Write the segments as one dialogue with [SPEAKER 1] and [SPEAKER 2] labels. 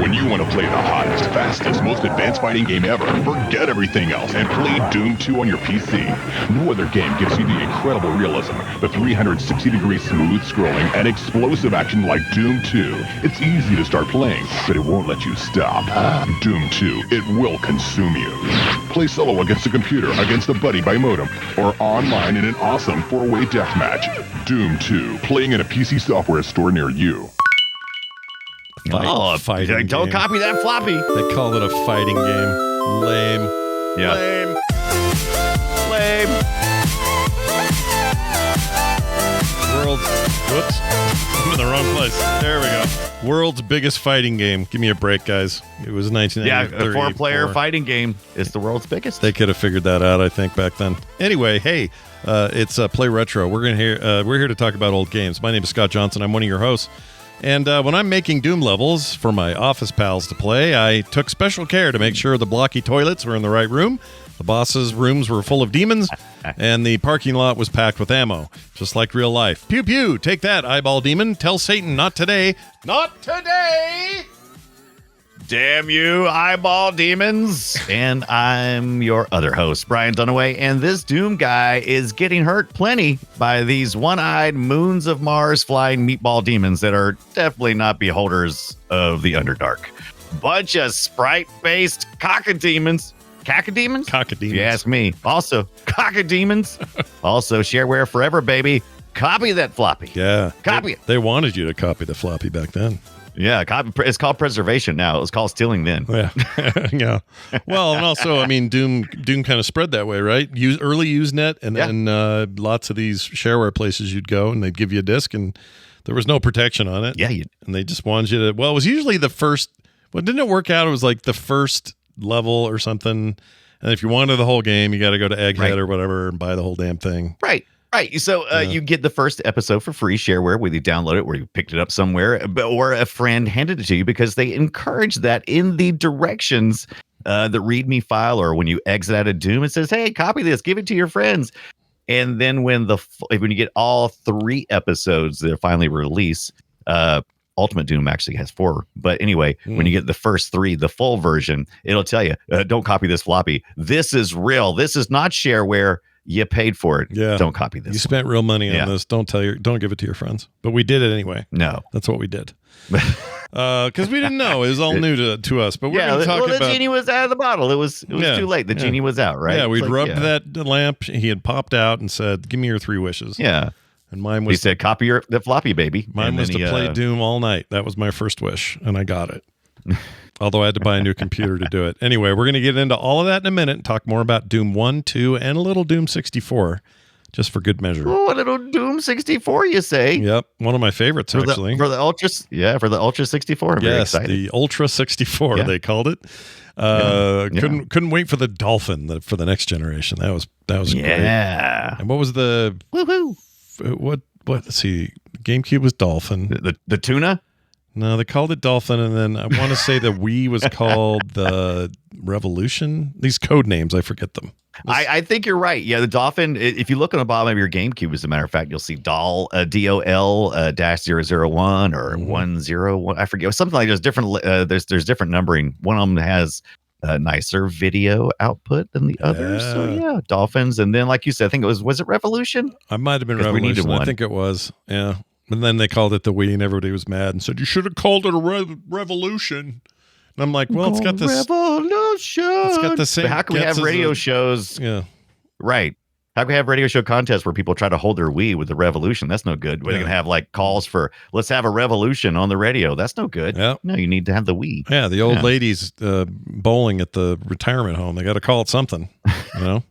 [SPEAKER 1] When you want to play the hottest, fastest, most advanced fighting game ever, forget everything else and play Doom 2 on your PC. No other game gives you the incredible realism, the 360-degree smooth scrolling, and explosive action like Doom 2. It's easy to start playing, but it won't let you stop. Doom 2, it will consume you. Play solo against a computer, against a buddy by modem, or online in an awesome 4-way deathmatch. Doom 2, playing in a PC software store near you.
[SPEAKER 2] Fighting don't game. Copy that floppy.
[SPEAKER 3] They call it a fighting game. Lame.
[SPEAKER 2] Yeah. Lame.
[SPEAKER 3] Whoops. I'm in the wrong place. There we go. World's biggest fighting game. Give me a break, guys. It was 1993.
[SPEAKER 2] Yeah, a 4-player fighting game is the world's biggest.
[SPEAKER 3] They could have figured that out, I think, back then. Anyway, hey, it's Play Retro. We're here to talk about old games. My name is Scott Johnson. I'm one of your hosts. And when I'm making Doom levels for my office pals to play, I took special care to make sure the blocky toilets were in the right room, the boss's rooms were full of demons, and the parking lot was packed with ammo, just like real life. Pew pew, take that, eyeball demon. Tell Satan, not today. Not today!
[SPEAKER 2] Damn you, eyeball demons. And I'm your other host, Brian Dunaway, and this Doom guy is getting hurt plenty by these one-eyed moons of Mars flying meatball demons that are definitely not beholders of the Underdark. Bunch of Sprite-based cockademons. Cockademons?
[SPEAKER 3] Cockademons.
[SPEAKER 2] You ask me. Also, cockademons. Also, shareware forever, baby. Copy that floppy.
[SPEAKER 3] Yeah.
[SPEAKER 2] Copy it.
[SPEAKER 3] They wanted you to copy the floppy back then.
[SPEAKER 2] Yeah, it's called preservation now. It was called stealing then.
[SPEAKER 3] Yeah, yeah. Well, and also, I mean, Doom kind of spread that way, right? Early Usenet, and then lots of these shareware places you'd go, and they'd give you a disc, and there was no protection on it.
[SPEAKER 2] Yeah,
[SPEAKER 3] and they just wanted you to. Well, it was usually the first. Well, didn't it work out? It was like the first level or something. And if you wanted the whole game, you got to go to Egghead or whatever and buy the whole damn thing.
[SPEAKER 2] Right. Right. So you get the first episode for free, shareware, whether you download it, where you picked it up somewhere, or a friend handed it to you, because they encourage that in the directions, the README file, or when you exit out of Doom, it says, hey, copy this, give it to your friends. And then when you get all 3 episodes that are finally released, Ultimate Doom actually has 4. But anyway, when you get the first 3, the full version, it'll tell you, don't copy this floppy. This is real. This is not shareware. You paid for it. Yeah. Don't copy this.
[SPEAKER 3] You spent real money on this. Don't give it to your friends. But we did it anyway.
[SPEAKER 2] No.
[SPEAKER 3] That's what we did. Because we didn't know. It was all new to us. But we're going to talk about...
[SPEAKER 2] the genie was out of the bottle. It was too late. The genie was out, right?
[SPEAKER 3] Yeah, we'd rubbed that lamp. He had popped out and said, give me your 3 wishes.
[SPEAKER 2] Yeah.
[SPEAKER 3] And mine was...
[SPEAKER 2] He said, copy the floppy, baby.
[SPEAKER 3] Mine was to play Doom all night. That was my first wish, and I got it. Although I had to buy a new computer to do it. Anyway, we're going to get into all of that in a minute and talk more about Doom 1, 2, and a little Doom 64, just for good measure.
[SPEAKER 2] Oh, a little Doom 64, you say?
[SPEAKER 3] Yep, one of my favorites, actually.
[SPEAKER 2] For the Ultra 64. I'm very excited.
[SPEAKER 3] The Ultra 64, they called it. Couldn't wait for the Dolphin for the next generation. That was great.
[SPEAKER 2] Yeah.
[SPEAKER 3] And what was the...
[SPEAKER 2] Woohoo!
[SPEAKER 3] What? Let's see. GameCube was Dolphin.
[SPEAKER 2] The tuna?
[SPEAKER 3] No, they called it Dolphin, and then I want to say the Wii was called the Revolution. These code names, I forget them.
[SPEAKER 2] I think you're right. Yeah, the Dolphin, if you look on the bottom of your GameCube, as a matter of fact, you'll see DOL, DOL dash 001 or 101. I forget. Something like there's different. There's different numbering. One of them has a nicer video output than the others. So yeah, Dolphins. And then, like you said, I think it was it Revolution?
[SPEAKER 3] I might have been Revolution. I think it was. Yeah. And then they called it the Wii, and everybody was mad and said, you should have called it a Revolution. And I'm like, well, it's got this...
[SPEAKER 2] Revolution!
[SPEAKER 3] It's got the same...
[SPEAKER 2] But how can we have radio shows...
[SPEAKER 3] Yeah.
[SPEAKER 2] Right. How can we have radio show contests where people try to hold their Wii with the Revolution? That's no good. We're going to have like calls for, let's have a revolution on the radio. That's no good.
[SPEAKER 3] Yep.
[SPEAKER 2] No, you need to have the Wii.
[SPEAKER 3] Yeah, the old ladies bowling at the retirement home. They got to call it something, you know?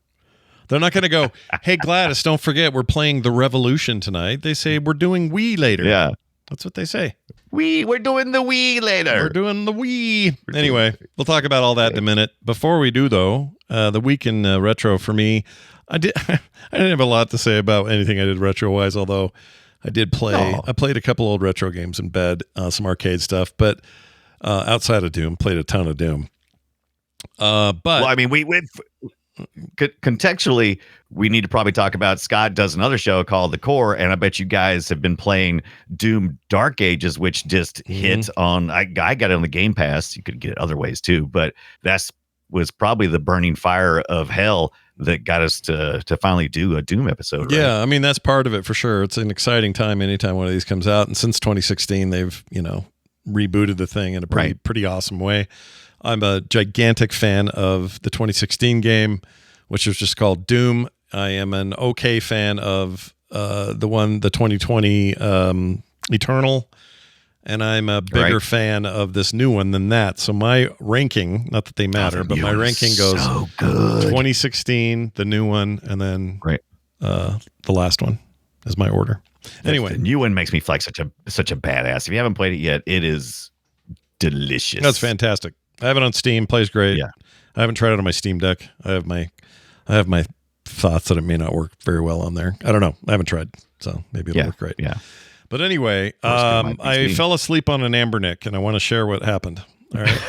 [SPEAKER 3] They're not going to go, hey, Gladys, don't forget we're playing the Revolution tonight. They say we're doing Wii later.
[SPEAKER 2] Yeah.
[SPEAKER 3] That's what they say.
[SPEAKER 2] We're doing the Wii later.
[SPEAKER 3] We're doing the Wii. Anyway, we'll talk about all that in a minute. Before we do, though, the week in retro for me, I didn't have a lot to say about anything I did retro-wise, although I did play. I played a couple old retro games in bed, some arcade stuff, but outside of Doom, played a ton of Doom. But
[SPEAKER 2] well, I mean, contextually, we need to probably talk about Scott does another show called The Core, and I bet you guys have been playing Doom Dark Ages, which just hit on. I got it on the Game Pass. You could get it other ways too, but was probably the burning fire of hell that got us to finally do a Doom episode. Right?
[SPEAKER 3] Yeah, I mean that's part of it for sure. It's an exciting time anytime one of these comes out, and since 2016, they've rebooted the thing in a pretty awesome way. I'm a gigantic fan of the 2016 game, which was just called Doom. I am an okay fan of the 2020 Eternal, and I'm a bigger fan of this new one than that. So my ranking, not that they matter, but my ranking goes 2016, the new one, and then the last one is my order. Anyway,
[SPEAKER 2] the new one makes me feel like such a badass. If you haven't played it yet, it is delicious.
[SPEAKER 3] That's fantastic. I have it on Steam. Plays great.
[SPEAKER 2] Yeah.
[SPEAKER 3] I haven't tried it on my Steam Deck. I have my thoughts that it may not work very well on there. I don't know. I haven't tried, so maybe it'll work great.
[SPEAKER 2] Yeah.
[SPEAKER 3] But anyway, I fell asleep on an Ambernick, and I want to share what happened. All right.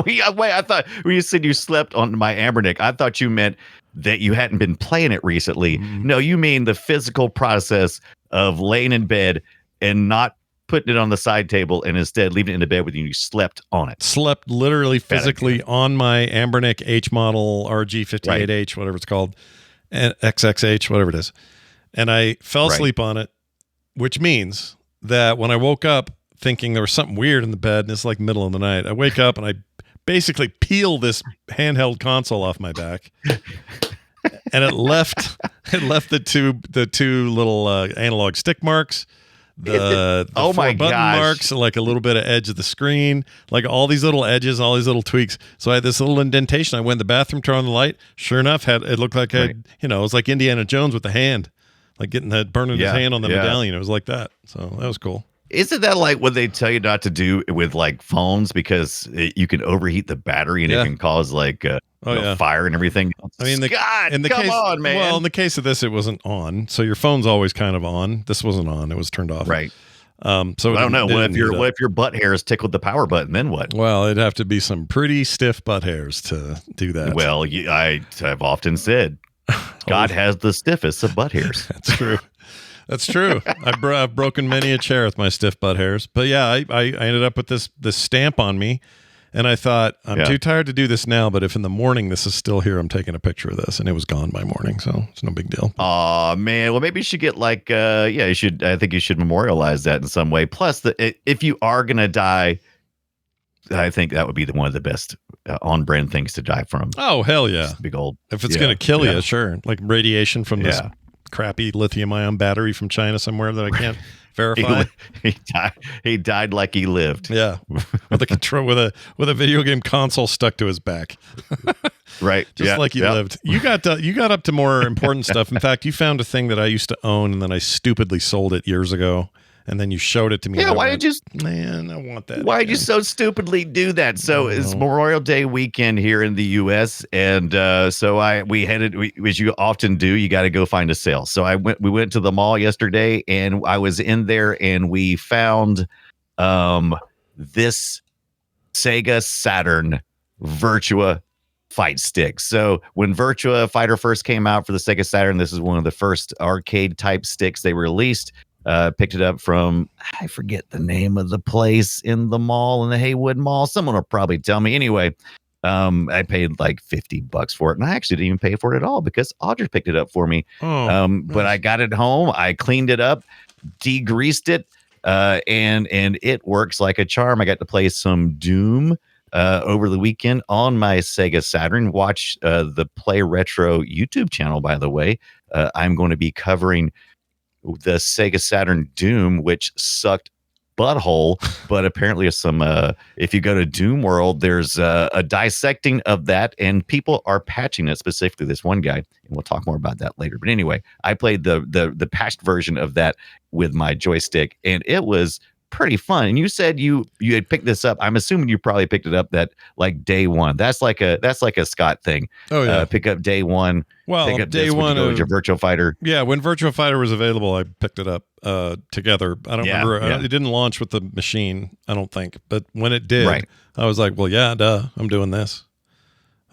[SPEAKER 2] Wait, I thought when you said you slept on my Ambernick, I thought you meant that you hadn't been playing it recently. No, you mean the physical process of laying in bed and not putting it on the side table and instead leaving it in the bed with you. You slept on it.
[SPEAKER 3] Slept literally physically on my Ambernick H model RG58H, whatever it's called, and XXH, whatever it is. And I fell asleep on it, which means that when I woke up thinking there was something weird in the bed, and it's like middle of the night, I wake up and I basically peel this handheld console off my back. And it left the two little analog stick marks, the four button marks, like a little bit of edge of the screen, like all these little edges, all these little tweaks. So I had this little indentation. I went in the bathroom, turned on the light. Sure enough, it looked like it was like Indiana Jones with the hand, like getting that burning his hand on the medallion. It was like that. So that was cool.
[SPEAKER 2] Isn't that like what they tell you not to do with like phones because you can overheat the battery and it can cause like fire and everything?
[SPEAKER 3] I mean,
[SPEAKER 2] come on, man.
[SPEAKER 3] Well, in the case of this, it wasn't on, so your phone's always kind of on. This wasn't on; it was turned off.
[SPEAKER 2] Right.
[SPEAKER 3] So
[SPEAKER 2] I don't know. What if your butt hairs tickled the power button? Then what?
[SPEAKER 3] Well, it'd have to be some pretty stiff butt hairs to do that.
[SPEAKER 2] Well, I've often said, God has the stiffest of butt hairs.
[SPEAKER 3] That's true. That's true. I've broken many a chair with my stiff butt hairs. But yeah, I ended up with this stamp on me, and I thought, I'm too tired to do this now, but if in the morning this is still here, I'm taking a picture of this. And it was gone by morning, so it's no big deal.
[SPEAKER 2] Oh man. Well, maybe you should get like you should. I think you should memorialize that in some way. Plus, if you are gonna die, I think that would be one of the best on-brand things to die from.
[SPEAKER 3] Oh hell yeah!
[SPEAKER 2] Just big old.
[SPEAKER 3] If it's gonna kill you, sure. Like radiation from this crappy lithium-ion battery from China somewhere that I can't verify.
[SPEAKER 2] He died like he lived.
[SPEAKER 3] Yeah, with a control with a video game console stuck to his back.
[SPEAKER 2] Right,
[SPEAKER 3] just like he lived. You got up to more important stuff. In fact, you found a thing that I used to own, and then I stupidly sold it years ago. And then you showed it to me.
[SPEAKER 2] Yeah, why did you?
[SPEAKER 3] Man, I want that.
[SPEAKER 2] Why did you so stupidly do that? So it's Memorial Day weekend here in the U.S. And we headed, as you often do, you got to go find a sale. So we went to the mall yesterday, and I was in there, and we found this Sega Saturn Virtua fight sticks. So when Virtua Fighter first came out for the Sega Saturn, this is one of the first arcade type sticks they released. Picked it up from, I forget the name of the place in the mall, in the Haywood Mall. Someone will probably tell me. Anyway, I paid like $50 for it, and I actually didn't even pay for it at all because Audrey picked it up for me. But I got it home, I cleaned it up, degreased it, and it works like a charm. I got to play some Doom over the weekend on my Sega Saturn. Watch the Play Retro YouTube channel, by the way. I'm going to be covering the Sega Saturn Doom, which sucked butthole, but apparently if you go to Doom World, there's a dissecting of that, and people are patching it, specifically this one guy, and we'll talk more about that later. But anyway, I played the patched version of that with my joystick, and it was pretty fun. And you said you had picked this up. I'm assuming you probably picked it up that like day one. That's like a Scott thing. Oh yeah, pick up day one.
[SPEAKER 3] Well,
[SPEAKER 2] pick up
[SPEAKER 3] day one
[SPEAKER 2] of your Virtua Fighter.
[SPEAKER 3] Yeah, when Virtua Fighter was available, I picked it up together. I don't remember. It didn't launch with the machine, I don't think. But when it did, I was like, well, yeah, duh, I'm doing this.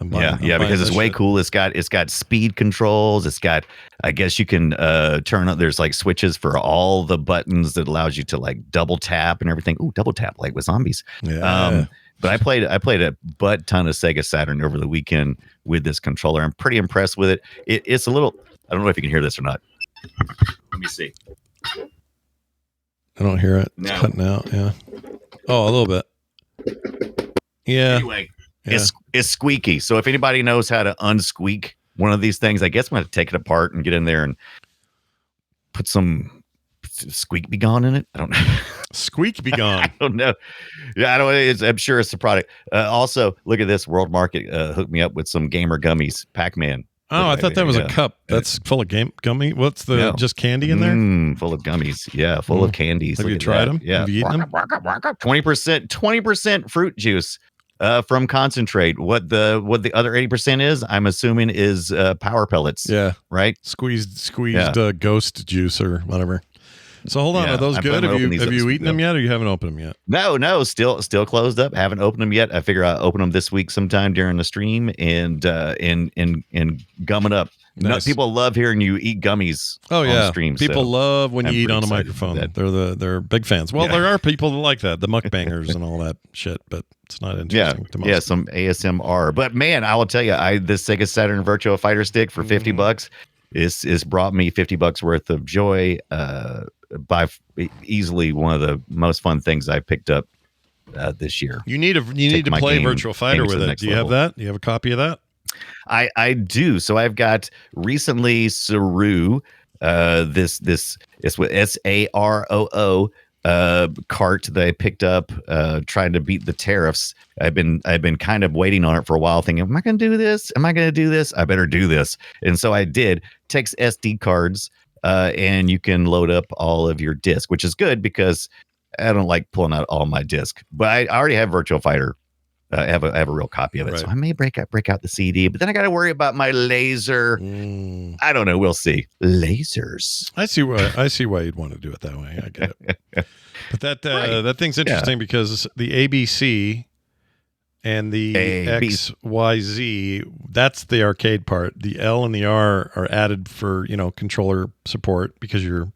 [SPEAKER 2] Because it's way cool. It's got speed controls. It's got, I guess you can turn on. There's like switches for all the buttons that allows you to like double tap and everything. Ooh, double tap like with zombies.
[SPEAKER 3] Yeah.
[SPEAKER 2] But I played a butt ton of Sega Saturn over the weekend with this controller. I'm pretty impressed with it. It's a little. I don't know if you can hear this or not. Let me see.
[SPEAKER 3] I don't hear it. It's cutting out. Yeah. Oh, a little bit. Yeah.
[SPEAKER 2] Anyway. Yeah. It's squeaky. So if anybody knows how to unsqueak one of these things, I guess I'm going to take it apart and get in there and put some squeak be gone in it. I don't know.
[SPEAKER 3] Squeak be gone.
[SPEAKER 2] I don't know. Yeah, I don't. I'm sure it's the product. Also, look at this. World Market hooked me up with some gamer gummies. Pac-Man.
[SPEAKER 3] Oh, I thought that was a cup. That's full of gummy. What's the just candy in there?
[SPEAKER 2] Full of gummies. Yeah, full of candies.
[SPEAKER 3] Have you tried them?
[SPEAKER 2] Yeah.
[SPEAKER 3] Have you eaten them?
[SPEAKER 2] 20% fruit juice. From concentrate. What the other 80% is, I'm assuming, is power pellets.
[SPEAKER 3] Yeah.
[SPEAKER 2] Right?
[SPEAKER 3] Squeezed ghost juice or whatever. So hold on, are those good? Have you eaten them yet, or you haven't opened them yet?
[SPEAKER 2] No, still closed up. Haven't opened them yet. I figure I'll open them this week sometime during the stream and gum it up.
[SPEAKER 3] Nice.
[SPEAKER 2] No, people love hearing you eat gummies.
[SPEAKER 3] On
[SPEAKER 2] stream.
[SPEAKER 3] People love when you eat on a
[SPEAKER 2] pretty
[SPEAKER 3] microphone.
[SPEAKER 2] excited
[SPEAKER 3] They're big fans. Well, there are people that like that, the mukbangers and all that shit, but it's not interesting to most.
[SPEAKER 2] Yeah, some ASMR. But man, I will tell you, this Sega Saturn Virtua Fighter stick for $50 is brought me $50 worth of joy. By easily one of the most fun things I picked up this year.
[SPEAKER 3] You need to play Virtua Fighter with it. Do you have that? Do you have a copy of that?
[SPEAKER 2] I do. So I've got recently Saru, this it's with SAROO cart that I picked up trying to beat the tariffs. I've been kind of waiting on it for a while, thinking, am I going to do this? Am I going to do this? I better do this. And so I did. Takes SD cards. And you can load up all of your disc, which is good because I don't like pulling out all my disc. But I already have Virtual Fighter. I have a real copy of it, so I may break out the CD. But then I got to worry about my laser. I don't know. We'll see. Lasers.
[SPEAKER 3] I see why you'd want to do it that way. I get it. But that thing's interesting because the ABC and the XYZ, that's the arcade part. The L and the R are added for, controller support because your,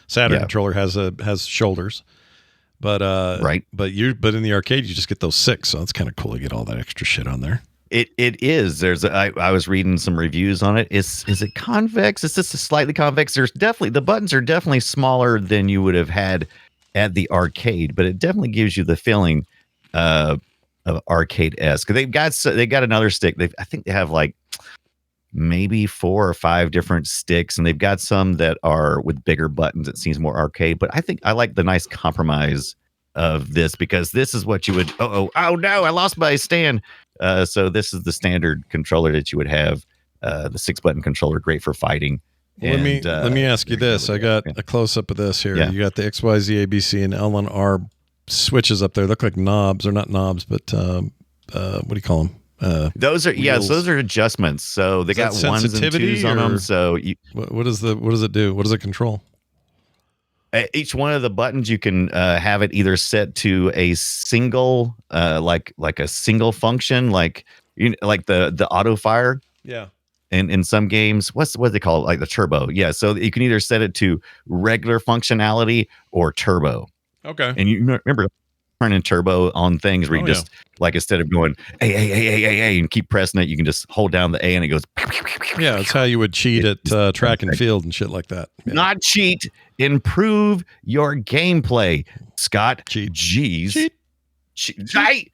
[SPEAKER 3] Saturn controller has shoulders. But but in the arcade you just get those 6, so it's kind of cool to get all that extra shit on there.
[SPEAKER 2] It is. I was reading some reviews on it. Is it convex? Is this a slightly convex? The buttons are definitely smaller than you would have had at the arcade, but it definitely gives you the feeling of arcade-esque. They got another stick. I think they have like maybe 4 or 5 different sticks, and they've got some that are with bigger buttons. It seems more arcade, but I think I like the nice compromise of this because this is what you would. Oh no! I lost my stand. So this is the standard controller that you would have. The 6-button controller, great for fighting.
[SPEAKER 3] Let me ask you this. I got a close up of this here. Yeah. You got the XYZ, ABC, and L and R switches up there. Look like knobs, or not knobs, but what do you call them?
[SPEAKER 2] Those are adjustments. So they got 1s and 2s on them. So
[SPEAKER 3] what does it do? What does it control?
[SPEAKER 2] Each one of the buttons you can have it either set to a single, like a single function, like the auto fire.
[SPEAKER 3] Yeah.
[SPEAKER 2] And in some games, what they call it, like the turbo. Yeah. So you can either set it to regular functionality or turbo.
[SPEAKER 3] Okay.
[SPEAKER 2] And you remember turning turbo on things where you just like, instead of going A and keep pressing it, you can just hold down the A and it goes.
[SPEAKER 3] Yeah, it's how you would cheat at track and field and shit like that. Yeah.
[SPEAKER 2] Not cheat, improve your gameplay, Scott.
[SPEAKER 3] Cheat.
[SPEAKER 2] Jeez.
[SPEAKER 3] Cheat.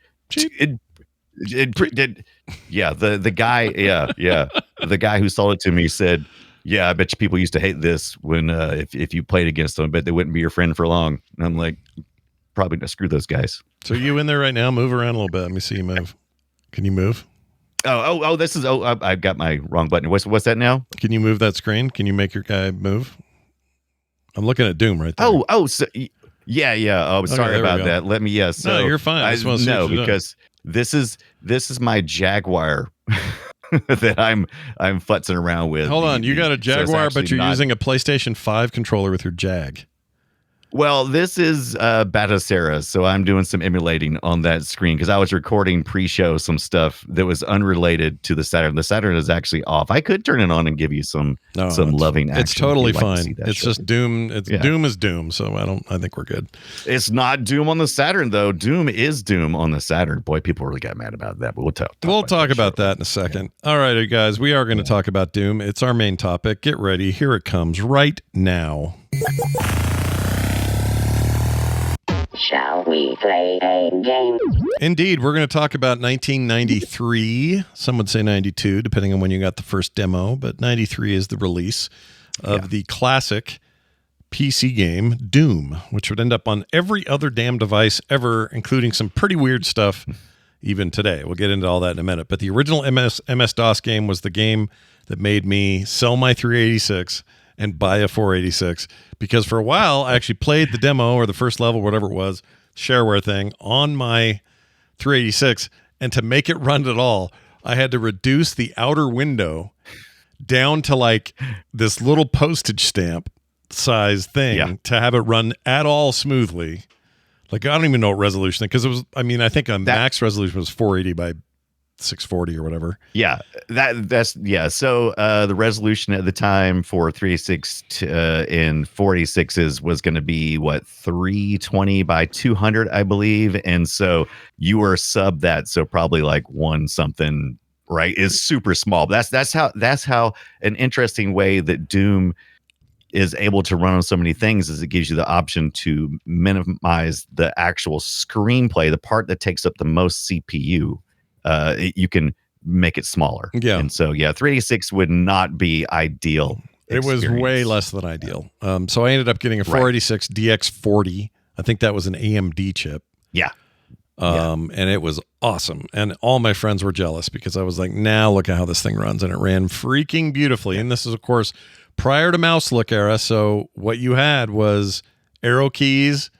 [SPEAKER 2] Yeah, the guy, the guy who sold it to me said, "Yeah, I bet you people used to hate this when if you played against them, I bet they wouldn't be your friend for long." And I'm like, probably not. Screw those guys.
[SPEAKER 3] So you in there right now? Move around a little bit. Let me see you move. Can you move?
[SPEAKER 2] Oh! This is I've got my wrong button. What's that now?
[SPEAKER 3] Can you move that screen? Can you make your guy move? I'm looking at Doom right there.
[SPEAKER 2] So yeah. Oh, sorry about that. Let me. Yeah. So
[SPEAKER 3] no, you're fine.
[SPEAKER 2] Because this is my Jaguar that I'm futzing around with.
[SPEAKER 3] Hold on, you got a Jaguar, but you're using a PlayStation 5 controller with your Jag.
[SPEAKER 2] Well, this is Batacera, so I'm doing some emulating on that screen because I was recording pre-show some stuff that was unrelated to the Saturn. The Saturn is actually off. I could turn it on and give you some loving action.
[SPEAKER 3] It's totally
[SPEAKER 2] fine.
[SPEAKER 3] It's just Doom. Doom is Doom, so I think we're good.
[SPEAKER 2] It's not Doom on the Saturn though. Doom is Doom on the Saturn. Boy, people really got mad about that, but we'll talk about that in a second. Yeah. All right, guys, we are going to talk about Doom. It's our main topic. Get ready. Here it comes right now.
[SPEAKER 4] Shall we play a game?
[SPEAKER 3] Indeed, we're going to talk about 1993. Some would say 92, depending on when you got the first demo, but 93 is the release of the classic PC game Doom, which would end up on every other damn device ever, including some pretty weird stuff even today. We'll get into all that in a minute. But the original MS-DOS game was the game that made me sell my 386 and buy a 486, because for a while I actually played the demo or the first level, whatever it was, shareware thing, on my 386, and to make it run at all, I had to reduce the outer window down to like this little postage stamp size thing to have it run at all smoothly. Like, I don't even know what resolution, because it was, I mean, I think a max resolution was 480 by 640 or whatever.
[SPEAKER 2] Yeah, So the resolution at the time for 386 and 486s was going to be 320 by 200, I believe, and so you were sub that, so probably like one something, right? Is super small. That's how an interesting way that Doom is able to run on so many things is it gives you the option to minimize the actual screenplay, the part that takes up the most CPU. You can make it smaller. Yeah. And so, 386 would not be ideal.
[SPEAKER 3] It was way less than ideal. So I ended up getting a 486 DX40. I think that was an AMD chip.
[SPEAKER 2] Yeah.
[SPEAKER 3] And it was awesome. And all my friends were jealous because I was like, now look at how this thing runs. And it ran freaking beautifully. And this is, of course, prior to mouse look era. So what you had was arrow keys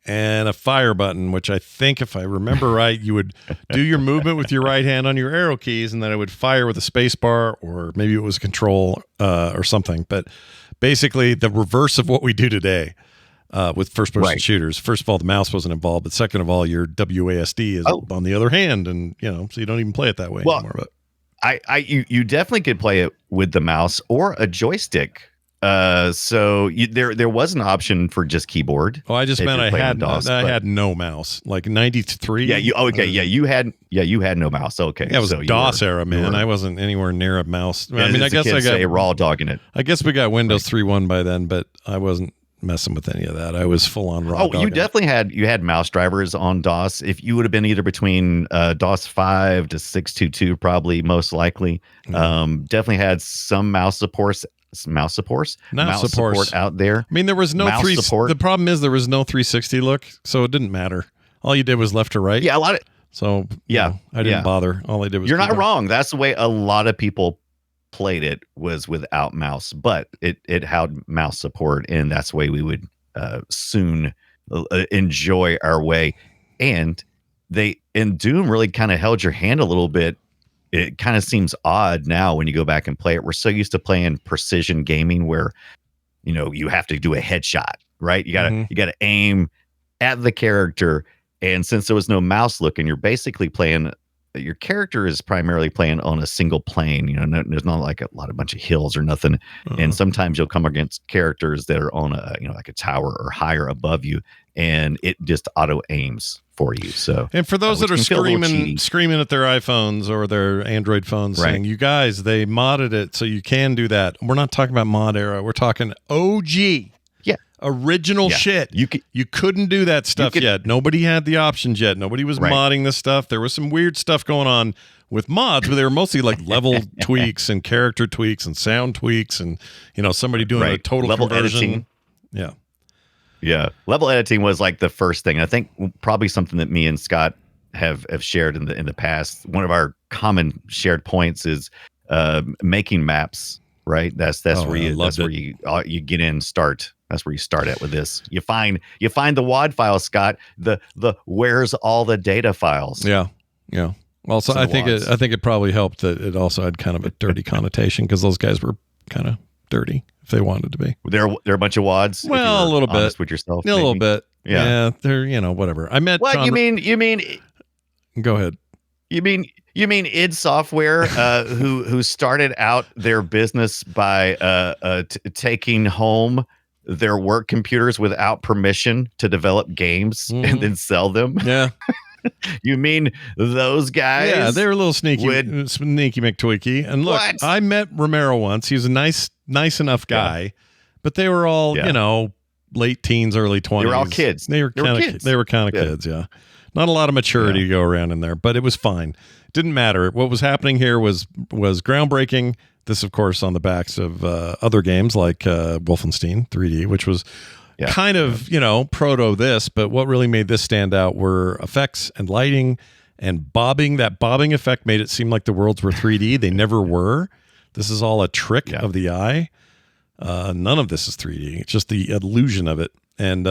[SPEAKER 3] and a fire button, which I think, if I remember right, you would do your movement with your right hand on your arrow keys, and then it would fire with a space bar, or maybe it was control or something. But basically the reverse of what we do today with first-person shooters. First of all, the mouse wasn't involved, but second of all, your WASD is on the other hand, and so you don't even play it that way anymore. But
[SPEAKER 2] you definitely could play it with the mouse or a joystick. So there was an option for just keyboard.
[SPEAKER 3] Oh, I just meant I had no mouse. Like 93.
[SPEAKER 2] Yeah. You had no mouse. Okay.
[SPEAKER 3] Yeah, it was DOS era, man. I wasn't anywhere near a mouse. I mean, I guess I got
[SPEAKER 2] a raw dog in it.
[SPEAKER 3] I guess we got Windows 3.1 by then, but I wasn't messing with any of that. I was full on raw.
[SPEAKER 2] You definitely had mouse drivers on DOS. If you would have been either between DOS 5 to 622, probably most likely. Definitely had some mouse support out there.
[SPEAKER 3] I mean, there was no support. The problem is there was no 360 look, so it didn't matter. All you did was left to right.
[SPEAKER 2] Yeah, a lot of.
[SPEAKER 3] So I didn't bother. All I did was.
[SPEAKER 2] You're not wrong. That's the way a lot of people played it, was without mouse, but it had mouse support, and that's the way we would soon enjoy our way. And Doom really kind of held your hand a little bit. It kind of seems odd now when you go back and play it. We're so used to playing precision gaming where, you have to do a headshot, right? You gotta aim at the character. And since there was no mouse look, and you're basically playing, your character is primarily playing on a single plane. There's not like a bunch of hills or nothing. And sometimes you'll come against characters that are on a, like a tower or higher above you, and it just auto aims for you. So,
[SPEAKER 3] and for those that are screaming at their iPhones or their Android phones, saying, "You guys, they modded it so you can do that." We're not talking about mod era. We're talking OG. Original shit. You couldn't do that stuff yet. Nobody had the options yet. Nobody was modding this stuff. There was some weird stuff going on with mods, but they were mostly like level tweaks and character tweaks and sound tweaks, and somebody doing a total
[SPEAKER 2] level
[SPEAKER 3] conversion.
[SPEAKER 2] Editing. Yeah. Level editing was like the first thing. I think probably something that me and Scott have shared in the past. One of our common shared points is making maps. Right. That's where you get in, start. That's where you start at with this. You find the WAD file, Scott. The where's all the data files?
[SPEAKER 3] Yeah. Well, so I think it probably helped that it also had kind of a dirty connotation, because those guys were kind of dirty if they wanted to be.
[SPEAKER 2] They're a bunch of wads.
[SPEAKER 3] Well, a little bit
[SPEAKER 2] with yourself.
[SPEAKER 3] A little bit.
[SPEAKER 2] Yeah.
[SPEAKER 3] They're whatever. I met.
[SPEAKER 2] What
[SPEAKER 3] John...
[SPEAKER 2] you mean?
[SPEAKER 3] Go ahead.
[SPEAKER 2] You mean id Software, who started out their business by taking home their work computers without permission to develop games and then sell them?
[SPEAKER 3] Yeah.
[SPEAKER 2] You mean those guys?
[SPEAKER 3] Yeah, they were a little sneaky McTweaky. And look,
[SPEAKER 2] What?
[SPEAKER 3] I met Romero once. He was a nice enough guy, but they were all, late teens, early 20s.
[SPEAKER 2] They were all kids.
[SPEAKER 3] They were kind of kids, yeah. Not a lot of maturity to go around in there, but it was fine. Didn't matter. What was happening here was groundbreaking. This, of course, on the backs of other games like Wolfenstein 3D, which was kind of, proto this, but what really made this stand out were effects and lighting and bobbing. That bobbing effect made it seem like the worlds were 3D. They never were. This is all a trick of the eye. None of this is 3D. It's just the illusion of it. And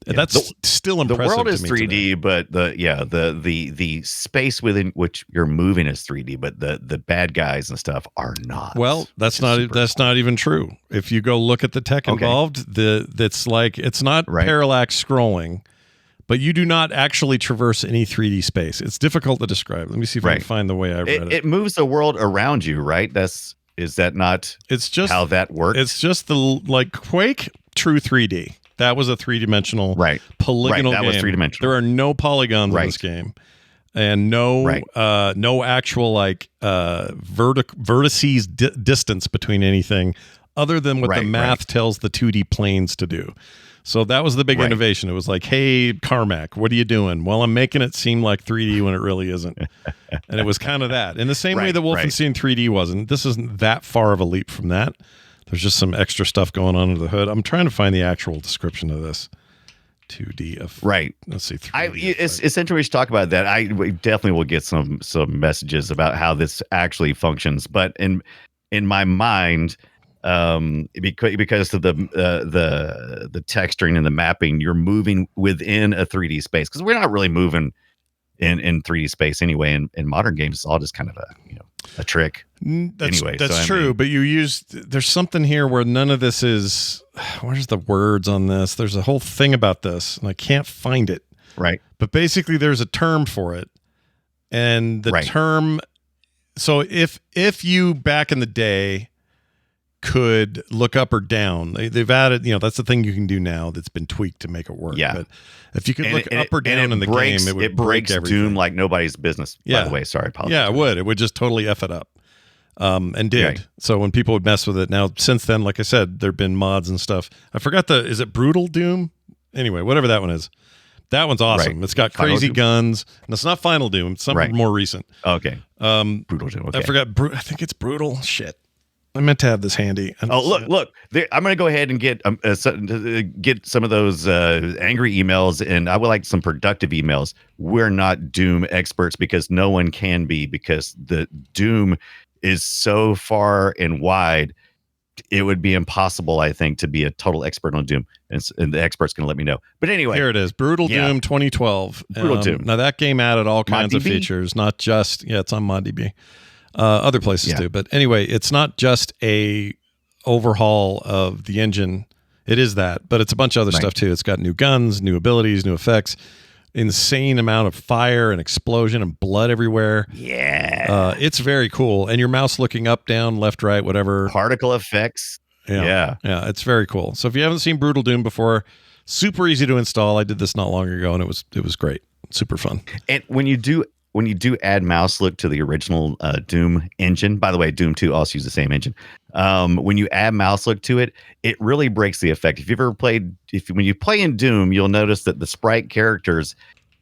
[SPEAKER 3] that's still impressive.
[SPEAKER 2] The world is
[SPEAKER 3] to me
[SPEAKER 2] 3D,
[SPEAKER 3] today.
[SPEAKER 2] but the space within which you're moving is 3D, but the bad guys and stuff are not.
[SPEAKER 3] Well, that's not even true. If you go look at the tech involved, it's not parallax scrolling, but you do not actually traverse any 3D space. It's difficult to describe. Let me see if I can find the way I read it.
[SPEAKER 2] It moves the world around you, right? Is that not? It's just how that works.
[SPEAKER 3] It's just like Quake, true 3D. That was a three-dimensional polygonal game.
[SPEAKER 2] That was three-dimensional.
[SPEAKER 3] There are no polygons in this game, and no actual vertices distance between anything other than what the math tells the 2D planes to do. So that was the big innovation. It was like, hey, Carmack, what are you doing? Well, I'm making it seem like 3D when it really isn't. And it was kind of that. In the same way that Wolfenstein 3D wasn't. This isn't that far of a leap from that. There's just some extra stuff going on under the hood. I'm trying to find the actual description of this. 2D of Let's see. 3D
[SPEAKER 2] it's interesting we should talk about that. We definitely will get some messages about how this actually functions. But in my mind, because of the texturing and the mapping, you're moving within a 3D space, because we're not really moving in 3D space anyway. In modern games, it's all just kind of a trick.
[SPEAKER 3] That's true, but there's something here where none of this is. Where's the words on this? There's a whole thing about this, and I can't find it.
[SPEAKER 2] Right.
[SPEAKER 3] But basically, there's a term for it, and the term. So if you back in the day could look up or down, they've added. That's the thing you can do now that's been tweaked to make it work. Yeah. But if you could look up or down in the game, it would break everything.
[SPEAKER 2] Doom like nobody's business. By the way, sorry, apologies.
[SPEAKER 3] Yeah, it would. It would just totally F it up. And did. Right. So when people would mess with it, now since then, like I said, there've been mods and stuff. I forgot is it Brutal Doom? Anyway, whatever that one is. That one's awesome. Right. It's got crazy guns. And it's not Final Doom. It's something more recent.
[SPEAKER 2] Okay.
[SPEAKER 3] Brutal Doom. Okay. I forgot. I think it's Brutal. Shit. I meant to have this handy.
[SPEAKER 2] Look. I'm going to go ahead and get some of those angry emails, and I would like some productive emails. We're not Doom experts, because no one can be, because the Doom is so far and wide. It would be impossible, I think, to be a total expert on Doom, and the expert's going to let me know. But anyway,
[SPEAKER 3] here it is: Brutal Doom 2012.
[SPEAKER 2] Brutal Doom.
[SPEAKER 3] Now that game added all kinds of features, not just it's on ModDB. Other places too, but anyway, it's not just a overhaul of the engine. It is that, but it's a bunch of other stuff too. It's got new guns, new abilities, new effects, insane amount of fire and explosion and blood everywhere.
[SPEAKER 2] Yeah,
[SPEAKER 3] it's very cool. And your mouse looking up, down, left, right, whatever.
[SPEAKER 2] Particle effects. Yeah,
[SPEAKER 3] it's very cool. So if you haven't seen Brutal Doom before, super easy to install. I did this not long ago, and it was great, super fun.
[SPEAKER 2] And when you do add mouse look to the original Doom engine, by the way, Doom 2 also uses the same engine. When you add mouse look to it, it really breaks the effect. If you've ever played, when you play in Doom, you'll notice that the sprite characters,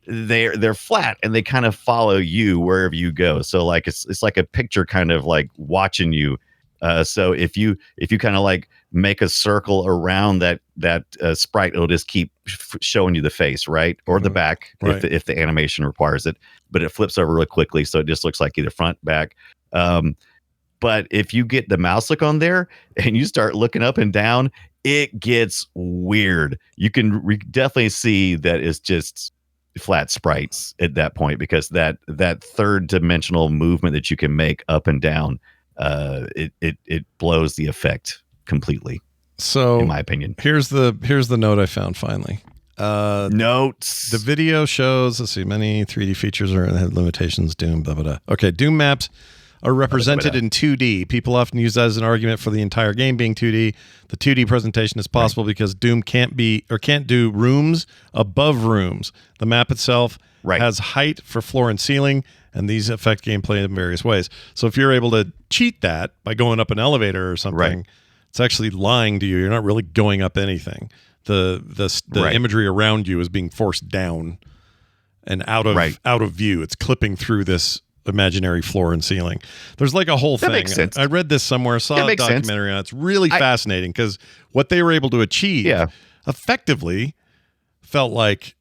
[SPEAKER 2] they're flat and they kind of follow you wherever you go. So like it's like a picture kind of like watching you. So if you kind of like make a circle around that sprite, it'll just keep showing you the face, right, or the back if the animation requires it. But it flips over really quickly, so it just looks like either front, back. But if you get the mouse look on there and you start looking up and down, it gets weird. You can definitely see that it's just flat sprites at that point, because that third dimensional movement that you can make up and down, it blows the effect completely.
[SPEAKER 3] So,
[SPEAKER 2] in my opinion,
[SPEAKER 3] here's the note I found finally.
[SPEAKER 2] Notes.
[SPEAKER 3] The video shows, let's see, many 3D features are have limitations. Doom, blah, blah, blah. Okay, Doom maps are represented in 2D. People often use that as an argument for the entire game being 2D. The 2D presentation is possible because Doom can't do rooms above rooms. The map itself has height for floor and ceiling, and these affect gameplay in various ways. So if you're able to cheat that by going up an elevator or something, it's actually lying to you. You're not really going up anything. The imagery around you is being forced down and out of view. It's clipping through this imaginary floor and ceiling. There's like a whole thing.
[SPEAKER 2] Makes sense.
[SPEAKER 3] I read this somewhere, saw a documentary on it. It's really fascinating because what they were able to achieve effectively felt like,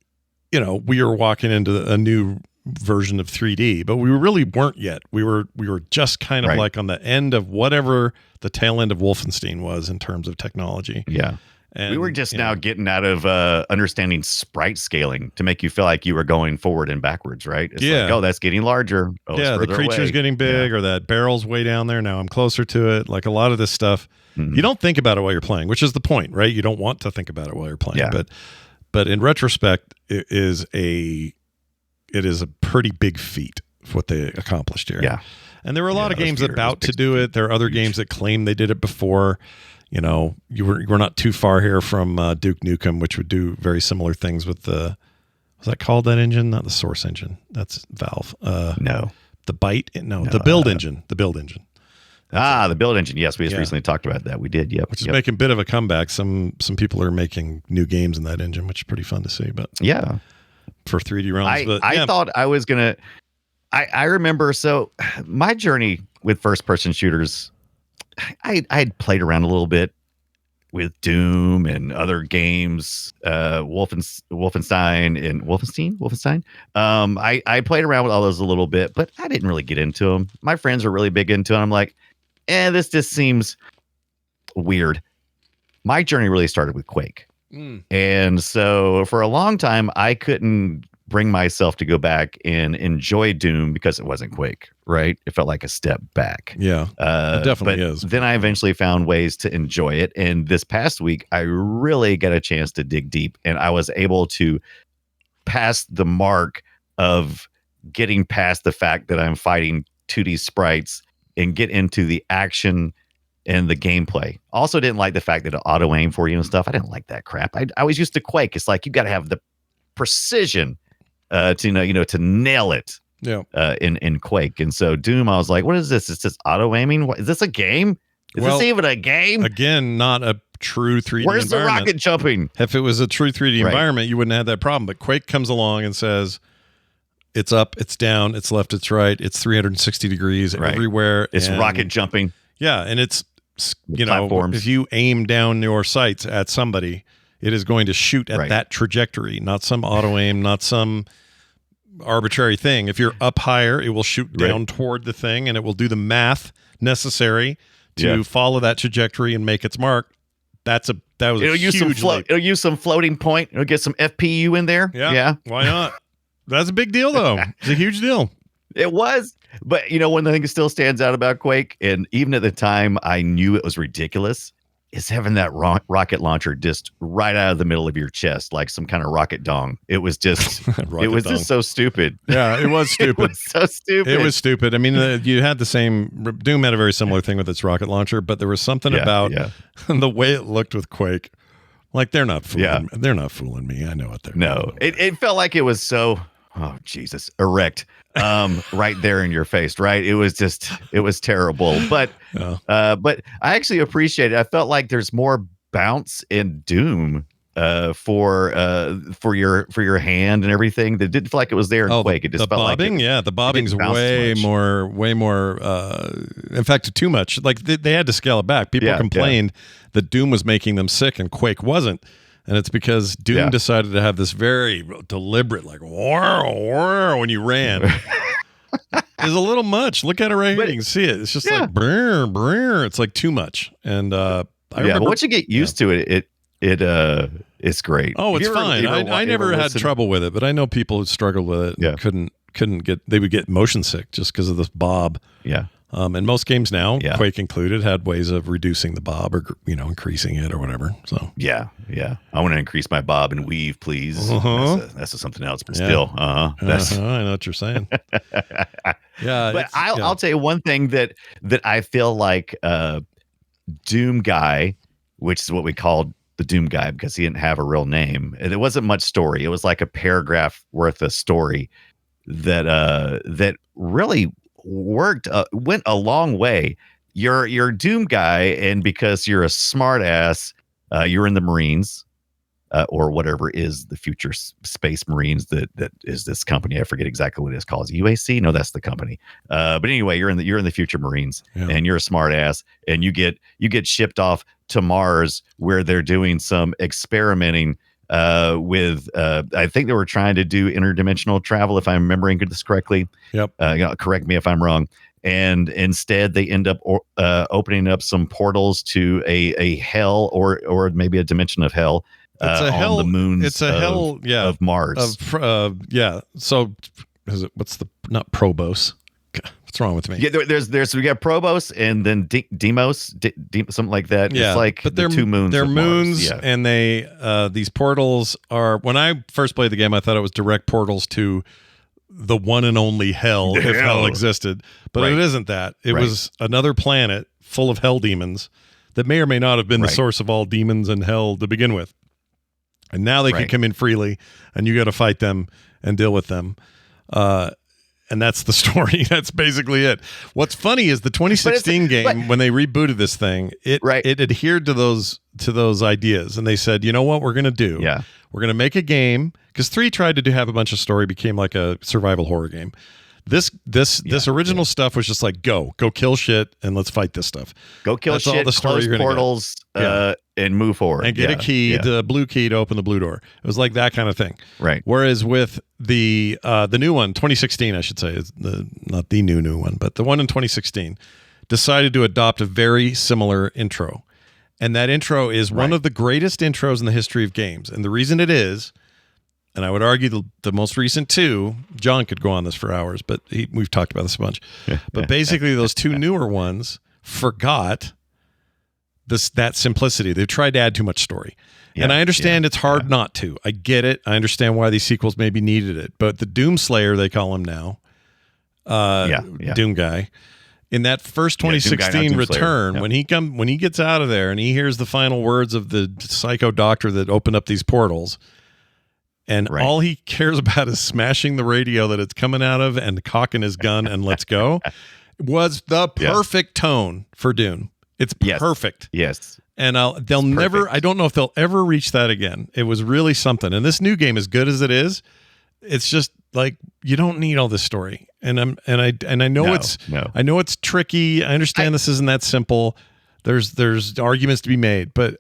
[SPEAKER 3] we were walking into a new version of 3D, but we really weren't yet. We were just kind of like on the end of whatever the tail end of Wolfenstein was in terms of technology.
[SPEAKER 2] Yeah. And, we were just now getting out of understanding sprite scaling to make you feel like you were going forward and backwards, right? It's like, oh, that's getting larger. Oh,
[SPEAKER 3] the creature's getting big, or that barrel's way down there. Now I'm closer to it. Like a lot of this stuff, you don't think about it while you're playing, which is the point, right? You don't want to think about it while you're playing. Yeah. But in retrospect, it is a pretty big feat of what they accomplished here.
[SPEAKER 2] Yeah.
[SPEAKER 3] And there were a lot of games about to do it. There are other games that claim they did it before. We're not too far here from Duke Nukem, which would do very similar things with was that called that engine? Not the Source engine. That's Valve.
[SPEAKER 2] No.
[SPEAKER 3] The Byte? No, the Build engine. The Build engine.
[SPEAKER 2] The Build engine. Yes, we just recently talked about that. We did. Yep.
[SPEAKER 3] Which is making a bit of a comeback. Some people are making new games in that engine, which is pretty fun to see. But
[SPEAKER 2] yeah,
[SPEAKER 3] for 3D realms.
[SPEAKER 2] I thought I was gonna. I remember. So my journey with first-person shooters, I'd played around a little bit with Doom and other games, Wolfenstein and Wolfenstein. I played around with all those a little bit, but I didn't really get into them. My friends were really big into it. I'm like, this just seems weird. My journey really started with Quake. And so for a long time, I couldn't bring myself to go back and enjoy Doom because it wasn't Quake, right? It felt like a step back.
[SPEAKER 3] Yeah, it definitely is.
[SPEAKER 2] Then I eventually found ways to enjoy it. And this past week, I really got a chance to dig deep, and I was able to pass the mark of getting past the fact that I'm fighting 2D sprites and get into the action and the gameplay. Also didn't like the fact that it auto aim for you and stuff. I didn't like that crap. I was used to Quake. It's like you got to have the precision to nail it in Quake. And so Doom, I was like, what is this? It's just auto aiming? Is this a game? Is this even a game?
[SPEAKER 3] Again, not a true 3D
[SPEAKER 2] Where's
[SPEAKER 3] environment.
[SPEAKER 2] the rocket jumping?
[SPEAKER 3] If it was a true 3D environment, you wouldn't have that problem. But Quake comes along and says, it's up, it's down, it's left, it's right, it's 360 degrees everywhere.
[SPEAKER 2] It's rocket jumping.
[SPEAKER 3] Yeah, and it's platforms. If you aim down your sights at somebody, it is going to shoot at that trajectory, not some auto aim, not some arbitrary thing. If you're up higher, it will shoot down toward the thing, and it will do the math necessary to follow that trajectory and make its mark. It'll
[SPEAKER 2] use some floating point. It'll get some FPU in there.
[SPEAKER 3] Yeah. Why not? That's a big deal, though. It's a huge deal.
[SPEAKER 2] It was. But, one thing that still stands out about Quake, and even at the time I knew it was ridiculous, is having that rocket launcher just right out of the middle of your chest, like some kind of rocket dong. It was just, just so stupid.
[SPEAKER 3] Yeah, it was stupid.
[SPEAKER 2] It was so stupid.
[SPEAKER 3] It was stupid. I mean, you had the same, Doom had a very similar thing with its rocket launcher, but there was something about the way it looked with Quake. Like, they're not fooling. They're not fooling me. I know what they're doing.
[SPEAKER 2] No, it felt like it was so, oh Jesus, erect, right there in your face, right? It was terrible. But but I actually appreciate it. I felt like there's more bounce in Doom for your hand and everything. That didn't feel like it was there in Quake. It just felt
[SPEAKER 3] bobbing,
[SPEAKER 2] like
[SPEAKER 3] the bobbing's way more. In fact, too much. Like they had to scale it back. People complained that Doom was making them sick and Quake wasn't. And it's because Doom decided to have this very deliberate, like, when you ran. It's a little much. Look at it right here. You can see it. It's just like, brr, brr. It's like too much. And I remember,
[SPEAKER 2] but once you get used to it, it's great.
[SPEAKER 3] Oh, it's fine. I never had trouble with it, but I know people who struggled with it and couldn't get, they would get motion sick just because of this bob And most games now,
[SPEAKER 2] Yeah.
[SPEAKER 3] Quake included, had ways of reducing the bob or increasing it or whatever. So
[SPEAKER 2] Yeah. I want to increase my bob and weave, please. That's something else, but
[SPEAKER 3] Yeah.
[SPEAKER 2] still, that's.
[SPEAKER 3] I know what you're saying. Yeah,
[SPEAKER 2] But I'll tell you one thing that I feel like Doom Guy, which is what we called the Doom Guy because he didn't have a real name. And it wasn't much story. It was like a paragraph worth of story that really worked, went a long way. You're Doom Guy, and because you're a smart ass, you're in the Marines. Or whatever is the future space Marines that is this company. I forget exactly what it is called. UAC? No, that's the company. But anyway, you're in the future Marines, and you're a smart ass, and you get shipped off to Mars where they're doing some experimenting with. I think they were trying to do interdimensional travel, if I'm remembering this correctly.
[SPEAKER 3] Yep.
[SPEAKER 2] Correct me if I'm wrong. And instead, they end up opening up some portals to a hell or maybe a dimension of hell.
[SPEAKER 3] It's a hell.
[SPEAKER 2] On the moons.
[SPEAKER 3] It's a hell. Yeah,
[SPEAKER 2] of Mars.
[SPEAKER 3] Yeah. So, is it? What's the not Probos? What's wrong with me?
[SPEAKER 2] Yeah, there's we got Probos and then Demos, something like that.
[SPEAKER 3] Yeah,
[SPEAKER 2] it's like
[SPEAKER 3] but they're
[SPEAKER 2] 2 moons.
[SPEAKER 3] They're
[SPEAKER 2] of
[SPEAKER 3] moons,
[SPEAKER 2] Mars. Yeah.
[SPEAKER 3] and they these portals are. When I first played the game, I thought it was direct portals to the one and only hell, if hell existed. But it isn't that. It was another planet full of hell demons that may or may not have been the source of all demons and hell to begin with. And now they can come in freely, and you got to fight them and deal with them. And that's the story. That's basically it. What's funny is the 2016 game, when they rebooted this thing, it adhered to those ideas. And they said, you know what we're going to do? Yeah. We're going to make a game. Because 3 tried to have a bunch of story, became like a survival horror game. This original stuff was just like, go kill shit, and let's fight this stuff.
[SPEAKER 2] Go kill shit, the story close portals, and move forward.
[SPEAKER 3] And get a key, the blue key to open the blue door. It was like that kind of thing.
[SPEAKER 2] Right.
[SPEAKER 3] Whereas with the new one, 2016, I should say, is not the new one, but the one in 2016, decided to adopt a very similar intro. And that intro is one of the greatest intros in the history of games. And the reason it is, and I would argue the most recent 2, John could go on this for hours, but we've talked about this a bunch. But basically, those 2 newer ones forgot that simplicity. They've tried to add too much story. And I understand it's hard not to. I get it. I understand why these sequels maybe needed it. But the Doomslayer, they call him now, Doom Guy, in that first 2016 return, when he gets out of there and he hears the final words of the psycho doctor that opened up these portals, and all he cares about is smashing the radio that it's coming out of and cocking his gun and let's go, was the perfect tone for Dune. It's perfect.
[SPEAKER 2] Yes.
[SPEAKER 3] And they'll never, I don't know if they'll ever reach that again. It was really something. And this new game, as good as it is, it's just like, you don't need all this story. And I know I know it's tricky. I understand this isn't that simple. There's arguments to be made, but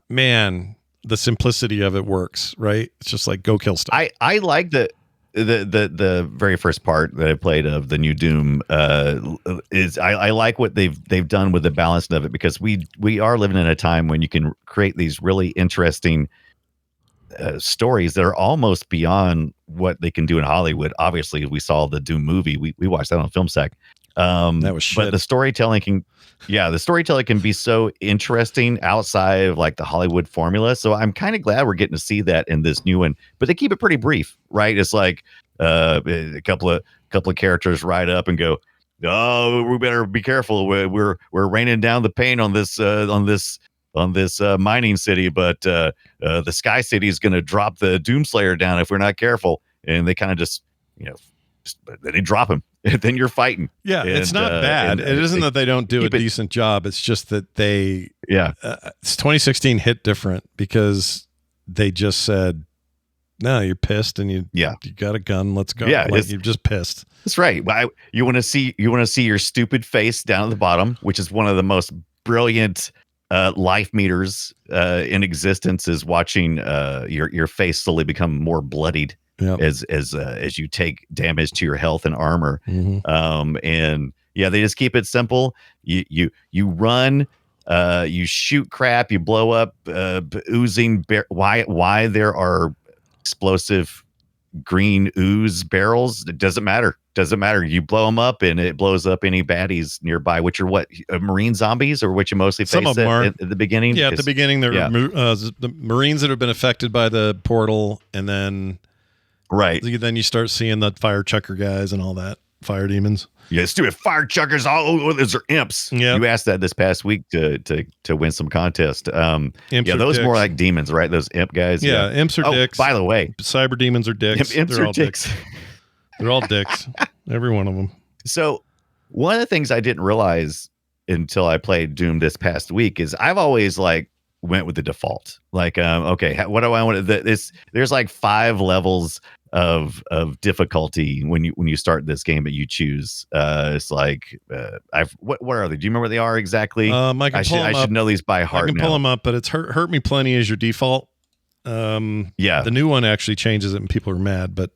[SPEAKER 3] man, the simplicity of it works, right? It's just like, go kill stuff.
[SPEAKER 2] I like the very first part that I played of the new Doom. Is I like what they've done with the balance of it, because we are living in a time when you can create these really interesting stories that are almost beyond what they can do in Hollywood. Obviously, we saw the Doom movie. We watched that on FilmSec.
[SPEAKER 3] That was shit.
[SPEAKER 2] But the storytelling can be so interesting outside of like the Hollywood formula. So I'm kind of glad we're getting to see that in this new one. But they keep it pretty brief, right? It's like a couple of characters ride up and go, "Oh, we better be careful. We're raining down the pain on this mining city, but the Sky City is going to drop the Doomslayer down if we're not careful." And they kind of just they drop him. And then you're fighting.
[SPEAKER 3] Yeah, and it's not bad. It isn't that they don't do a decent job. It's just that they 2016 hit different because they just said, "No, you're pissed, and you got a gun. Let's go." Yeah, like, you're just pissed.
[SPEAKER 2] That's right. You want to see your stupid face down at the bottom, which is one of the most brilliant life meters in existence. Is watching your face slowly become more bloodied. Yep. As you take damage to your health and armor. Mm-hmm. And they just keep it simple. You run, you shoot crap, you blow up oozing why there are explosive green ooze barrels. It doesn't matter. You blow them up and it blows up any baddies nearby, which are what, marine zombies, or which you mostly face
[SPEAKER 3] Some of them are.
[SPEAKER 2] at the beginning.
[SPEAKER 3] Yeah, at the beginning, there are the Marines that have been affected by the portal, and then then you start seeing the fire chucker guys and all that, fire demons.
[SPEAKER 2] Yeah, stupid fire chuckers. Oh, those are imps.
[SPEAKER 3] Yeah,
[SPEAKER 2] you asked that this past week to win some contest.
[SPEAKER 3] Imps
[SPEAKER 2] those
[SPEAKER 3] dicks.
[SPEAKER 2] More like demons, right? Those imp guys.
[SPEAKER 3] Yeah, imps are dicks.
[SPEAKER 2] By the way,
[SPEAKER 3] cyber demons are dicks.
[SPEAKER 2] Imps
[SPEAKER 3] They're
[SPEAKER 2] are
[SPEAKER 3] all
[SPEAKER 2] dicks.
[SPEAKER 3] They're all dicks. Every one of them.
[SPEAKER 2] So one of the things I didn't realize until I played Doom this past week is I've always went with the default. Okay, what do I want? There's 5 levels of difficulty when you start this game that you choose. It's what are they? Do you remember what they are exactly? I should know these by heart.
[SPEAKER 3] I can pull them up, but it's hurt me plenty as your default. The new one actually changes it and people are mad, but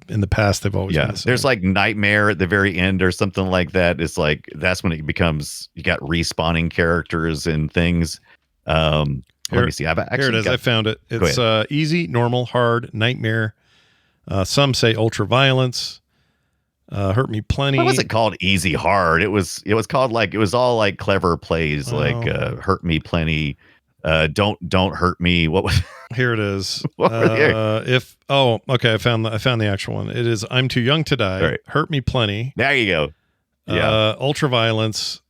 [SPEAKER 3] in the past they've always been the same.
[SPEAKER 2] There's nightmare at the very end or something like that. It's that's when it becomes, you got respawning characters and things. Let me see. Here
[SPEAKER 3] it is. I found it. It's easy, normal, hard, nightmare. Some say ultra violence. Hurt me plenty.
[SPEAKER 2] What was it called? Easy, hard. It was called it was all clever plays, hurt me plenty. Don't hurt me. What was?
[SPEAKER 3] Here it is.
[SPEAKER 2] Okay,
[SPEAKER 3] I found the actual one. It is I'm too young to die.
[SPEAKER 2] Right.
[SPEAKER 3] Hurt me plenty.
[SPEAKER 2] There you go. Yeah.
[SPEAKER 3] Ultra violence.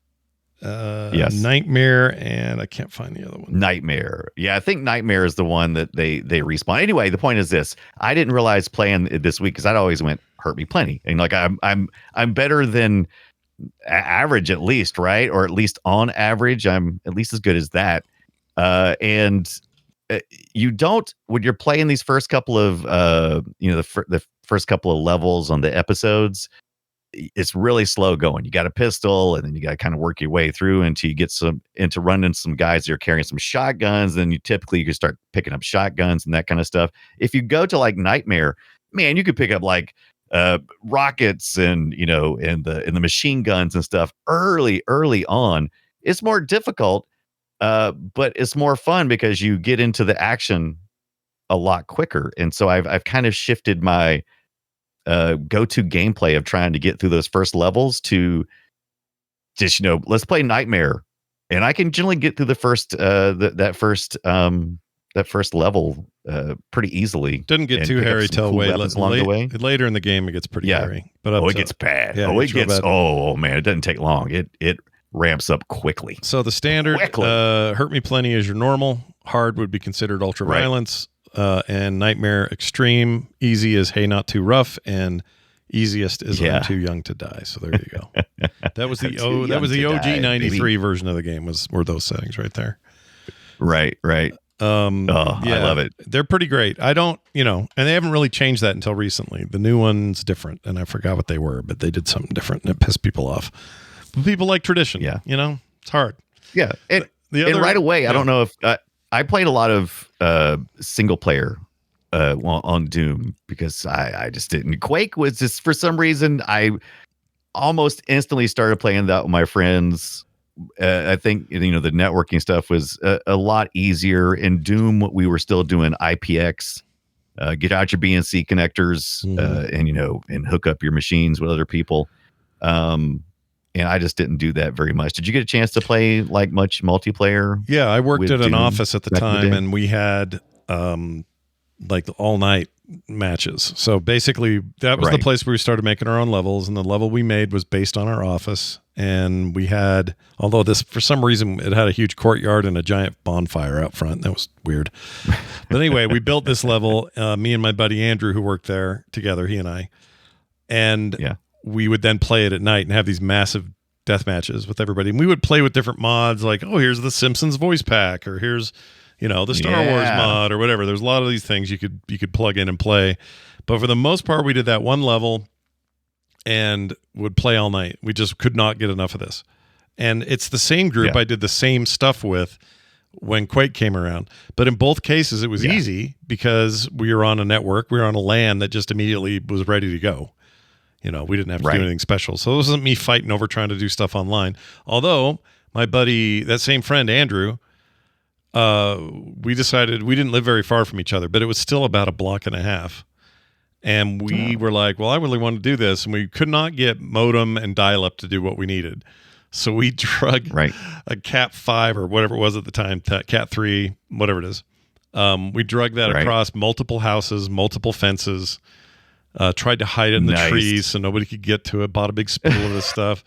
[SPEAKER 2] Yes.
[SPEAKER 3] Nightmare, and I can't find the other one.
[SPEAKER 2] Nightmare. Yeah, I think Nightmare is the one that they respawn. Anyway, the point is this: I didn't realize playing it this week because I'd always went hurt me plenty, and I'm better than average at least, right? Or at least on average, I'm at least as good as that. You don't, when you're playing these first couple of the first couple of levels on the episodes, it's really slow going. You got a pistol, and then you got to kind of work your way through until you get into running some guys that are carrying some shotguns. Then you can start picking up shotguns and that kind of stuff. If you go to Nightmare, man, you could pick up rockets and and the machine guns and stuff early on. It's more difficult, but it's more fun because you get into the action a lot quicker. And so I've kind of shifted my go-to gameplay of trying to get through those first levels to just let's play Nightmare, and I can generally get through the first that first level pretty easily.
[SPEAKER 3] Didn't get too hairy till
[SPEAKER 2] along the way.
[SPEAKER 3] Later in the game it gets pretty hairy, but
[SPEAKER 2] it gets bad.
[SPEAKER 3] Yeah,
[SPEAKER 2] it gets man, it doesn't take long. It ramps up quickly.
[SPEAKER 3] So the standard hurt me plenty is your normal, hard would be considered ultra violence, and nightmare extreme. Easy is hey not too rough, and easiest is I'm too young to die. So there you go. That was the OG 93 version of the game were those settings right there.
[SPEAKER 2] Right. I love it.
[SPEAKER 3] They're pretty great. I don't, and they haven't really changed that until recently. The new one's different, and I forgot what they were, but they did something different, and it pissed people off. But people like tradition.
[SPEAKER 2] Yeah.
[SPEAKER 3] It's hard.
[SPEAKER 2] Yeah. And right away, I don't know if I played a lot of single player on Doom because I just didn't. Quake was just, for some reason, I almost instantly started playing that with my friends. I think the networking stuff was a lot easier. In Doom, we were still doing IPX. Get out your BNC connectors and hook up your machines with other people. And I just didn't do that very much. Did you get a chance to play much multiplayer?
[SPEAKER 3] Yeah, I worked at an office at the time, and we had all night matches. So basically, that was the place where we started making our own levels, and the level we made was based on our office. And we had, although this for some reason it had a huge courtyard and a giant bonfire out front. That was weird. But anyway, we built this level. Me and my buddy Andrew, who worked there together, he and I, and we would then play it at night and have these massive death matches with everybody. And we would play with different mods, here's the Simpsons voice pack, or here's the Star Wars mod, or whatever. There's a lot of these things you could plug in and play. But for the most part, we did that one level and would play all night. We just could not get enough of this. And it's the same group I did the same stuff with when Quake came around. But in both cases, it was easy because we were on a network. We were on a LAN that just immediately was ready to go. We didn't have to do anything special. So it wasn't me fighting over trying to do stuff online. Although my buddy, that same friend, Andrew, we decided we didn't live very far from each other, but it was still about a block and a half. And we were like, well, I really want to do this. And we could not get modem and dial-up to do what we needed. So we drug a Cat 5 or whatever it was at the time, Cat 3, whatever it is. We drug that across multiple houses, multiple fences, tried to hide it in the trees so nobody could get to it, bought a big spool of this stuff.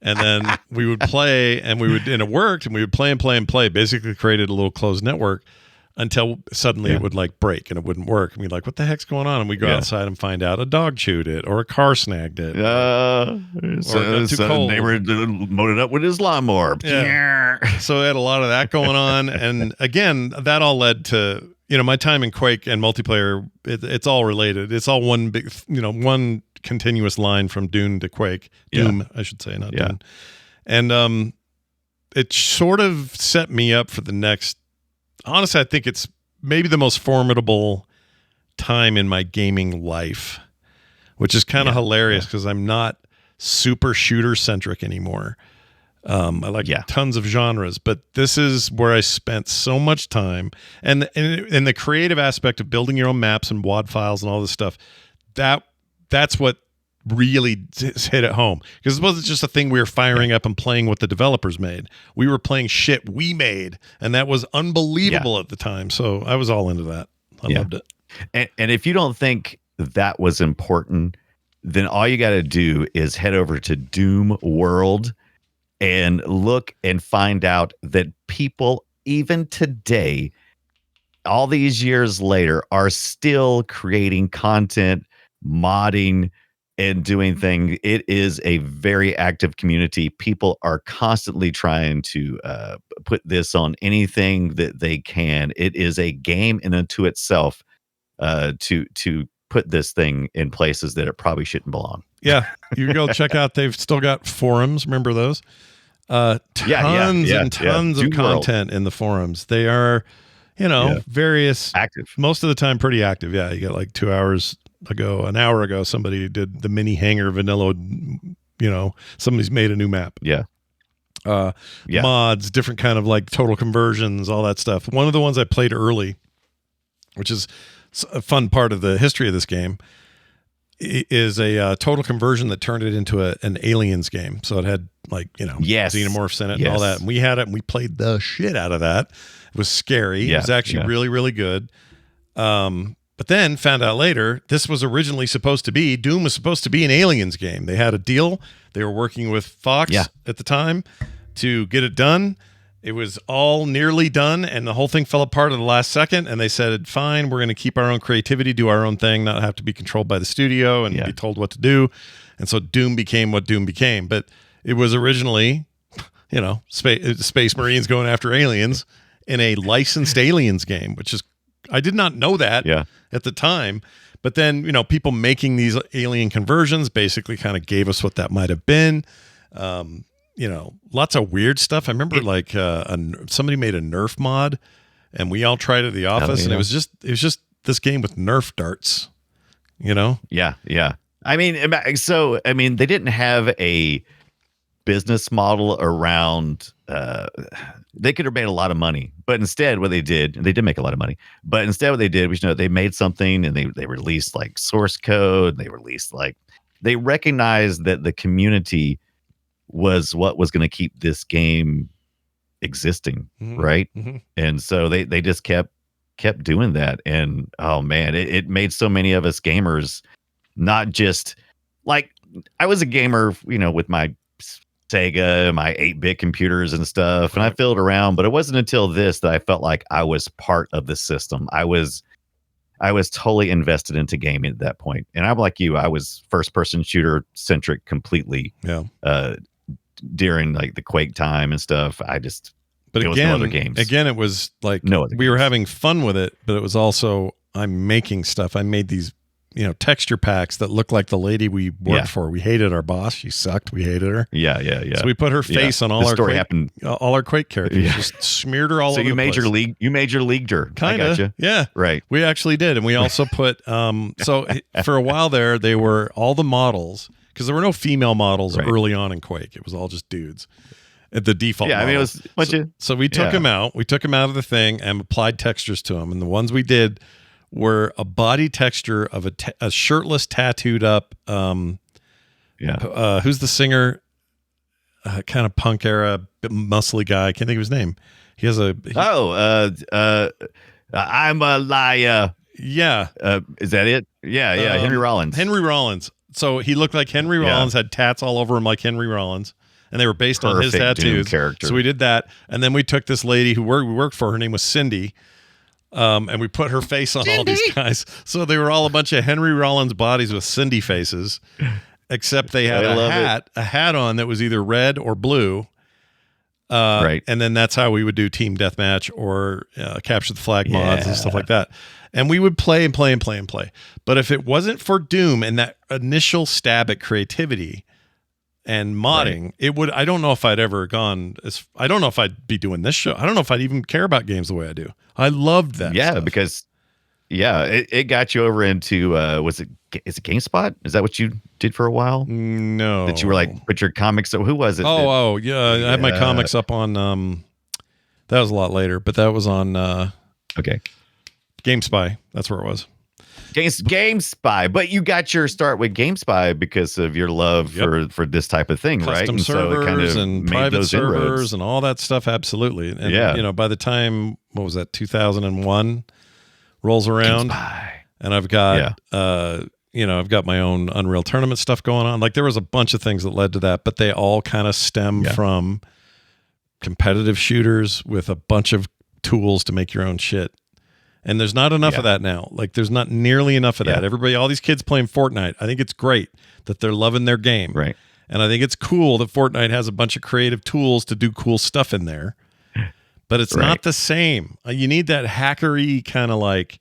[SPEAKER 3] And then we would play, and it worked, and we would play and play and play, basically created a little closed network. Until suddenly it would like break and it wouldn't work. And we'd like, what the heck's going on? And we go outside and find out a dog chewed it or a car snagged it.
[SPEAKER 2] So they were loaded up with his lawnmower.
[SPEAKER 3] Yeah. So I had a lot of that going on. And again, that all led to, my time in Quake and multiplayer. It's all related. It's all one big, one continuous line from Doom to Quake. Doom, I should say, not Doom. And it sort of set me up for the next. Honestly, I think it's maybe the most formidable time in my gaming life, which is kind of hilarious because I'm not super shooter-centric anymore. I like tons of genres, but this is where I spent so much time. And the creative aspect of building your own maps and WAD files and all this stuff, that's what really hit it home, because it wasn't just a thing we were firing up and playing what the developers made. We were playing shit we made, and that was unbelievable at the time. So I was all into that. I loved it.
[SPEAKER 2] And if you don't think that was important, then all you got to do is head over to Doom World and look and find out that people, even today, all these years later, are still creating content, modding, and doing things. It is a very active community. People are constantly trying to put this on anything that they can. It is a game in and to itself to put this thing in places that it probably shouldn't belong.
[SPEAKER 3] Yeah, you go check out. They've still got forums. Remember those? Tons and tons of content in the forums. They are, various
[SPEAKER 2] active.
[SPEAKER 3] Most of the time, pretty active. Yeah, you got like 2 hours ago, an hour ago, somebody did the mini hangar vanilla, somebody's made a new map. Mods, different kind of like total conversions, all that stuff. One of the ones I played early, which is a fun part of the history of this game, is a total conversion that turned it into an aliens game. So it had xenomorphs in it and all that. And we had it and we played the shit out of that. It was scary. It was actually really, really good. But then found out later, this was originally supposed to be, Doom was supposed to be an aliens game. They had a deal. They were working with Fox at the time to get it done. It was all nearly done, and the whole thing fell apart at the last second, and they said, fine, we're going to keep our own creativity, do our own thing, not have to be controlled by the studio and be told what to do. And so Doom became what Doom became. But it was originally, Space Marines going after aliens in a licensed aliens game, which is, I did not know that at the time, but then, people making these alien conversions basically kind of gave us what that might have been. Lots of weird stuff. I remember somebody made a Nerf mod and we all tried it at the office and it was just this game with Nerf darts,
[SPEAKER 2] Yeah. I mean, they didn't have a business model around, they could have made a lot of money, but instead what they did make a lot of money, but instead what they did was, they made something and they released like source code. They released they recognized that the community was what was going to keep this game existing. Right. And so they just kept doing that. And oh man, it made so many of us gamers, not just like, I was a gamer, with my Sega, my 8-bit computers and stuff, and I fiddled around, but it wasn't until this that I felt like I was part of the system. I was totally invested into gaming at that point. And I'm like you, I was first person shooter centric completely. During like the Quake time and stuff. But again, was no other games.
[SPEAKER 3] It was like we were having fun with it, but it was also, I'm making stuff. I made these texture packs that looked like the lady we worked for. We hated our boss. She sucked. We hated her.
[SPEAKER 2] Yeah.
[SPEAKER 3] So we put her face on all our Quake characters. Just smeared her all over. So
[SPEAKER 2] you major leagued her.
[SPEAKER 3] Kind of.
[SPEAKER 2] Gotcha.
[SPEAKER 3] Yeah.
[SPEAKER 2] Right.
[SPEAKER 3] We actually did, and we also put. So for a while there, they were all the models, because there were no female models early on in Quake. It was all just dudes at the default.
[SPEAKER 2] Yeah,
[SPEAKER 3] models.
[SPEAKER 2] I mean, it was
[SPEAKER 3] so we took them out. We took them out of the thing and applied textures to them, and the ones we did were a body texture of a shirtless, tattooed up. Who's the singer? Kind of punk era, muscly guy. I can't think of his name. He has
[SPEAKER 2] I'm a liar.
[SPEAKER 3] Yeah.
[SPEAKER 2] Is that it? Yeah. Henry Rollins.
[SPEAKER 3] Henry Rollins. So he looked like Henry Rollins, had tats all over him like Henry Rollins, and they were based on his tattoos.
[SPEAKER 2] Doom character.
[SPEAKER 3] So we did that, and then we took this lady who we worked for. Her name was Cindy, and we put her face on all these guys. So they were all a bunch of Henry Rollins bodies with Cindy faces. Except they had a hat on that was either red or blue.
[SPEAKER 2] Right.
[SPEAKER 3] And then that's how we would do team deathmatch or capture the flag mods and stuff like that. And we would play and play and play and play. But if it wasn't for Doom and that initial stab at creativity and modding, it would, I don't know if I'd ever I don't know if I'd be doing this show. I don't know if I'd even care about games the way I do. I loved that.
[SPEAKER 2] Yeah,
[SPEAKER 3] stuff.
[SPEAKER 2] because it got you over into, is it GameSpot? Is that what you did for a while?
[SPEAKER 3] No.
[SPEAKER 2] That you were like, put your comics, so who was it?
[SPEAKER 3] I had my comics up on, that was a lot later, but that was on, GameSpy. That's where it was.
[SPEAKER 2] GameSpy, but you got your start with GameSpy because of your love for this type of thing, right?
[SPEAKER 3] Custom servers and private servers and all that stuff, absolutely. And by the time, what was that, 2001 rolls around,
[SPEAKER 2] GameSpy.
[SPEAKER 3] And I've got I've got my own Unreal Tournament stuff going on. Like there was a bunch of things that led to that, but they all kind of stem from competitive shooters with a bunch of tools to make your own shit. And there's not enough of that now. Like there's not nearly enough of that. All these kids playing Fortnite, I think it's great that they're loving their game.
[SPEAKER 2] Right.
[SPEAKER 3] And I think it's cool that Fortnite has a bunch of creative tools to do cool stuff in there. But it's not the same. You need that hackery kind of like,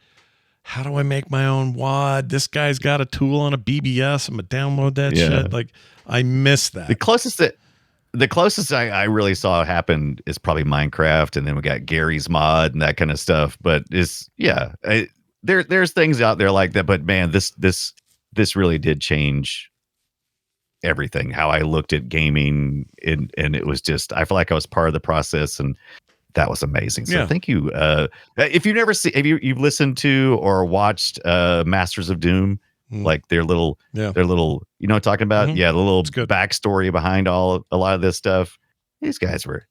[SPEAKER 3] how do I make my own WAD? This guy's got a tool on a BBS. I'm going to download that shit. Like, I miss that.
[SPEAKER 2] The closest I really saw happen is probably Minecraft, and then we got Gary's mod and that kind of stuff. But there's things out there like that. But man, this really did change everything. How I looked at gaming, and it was just, I feel like I was part of the process, and that was amazing. So thank you. If you've never seen, you've listened to or watched Masters of Doom. Like their little, you know what I'm talking about? Mm-hmm. Yeah, the little backstory behind a lot of this stuff. These guys were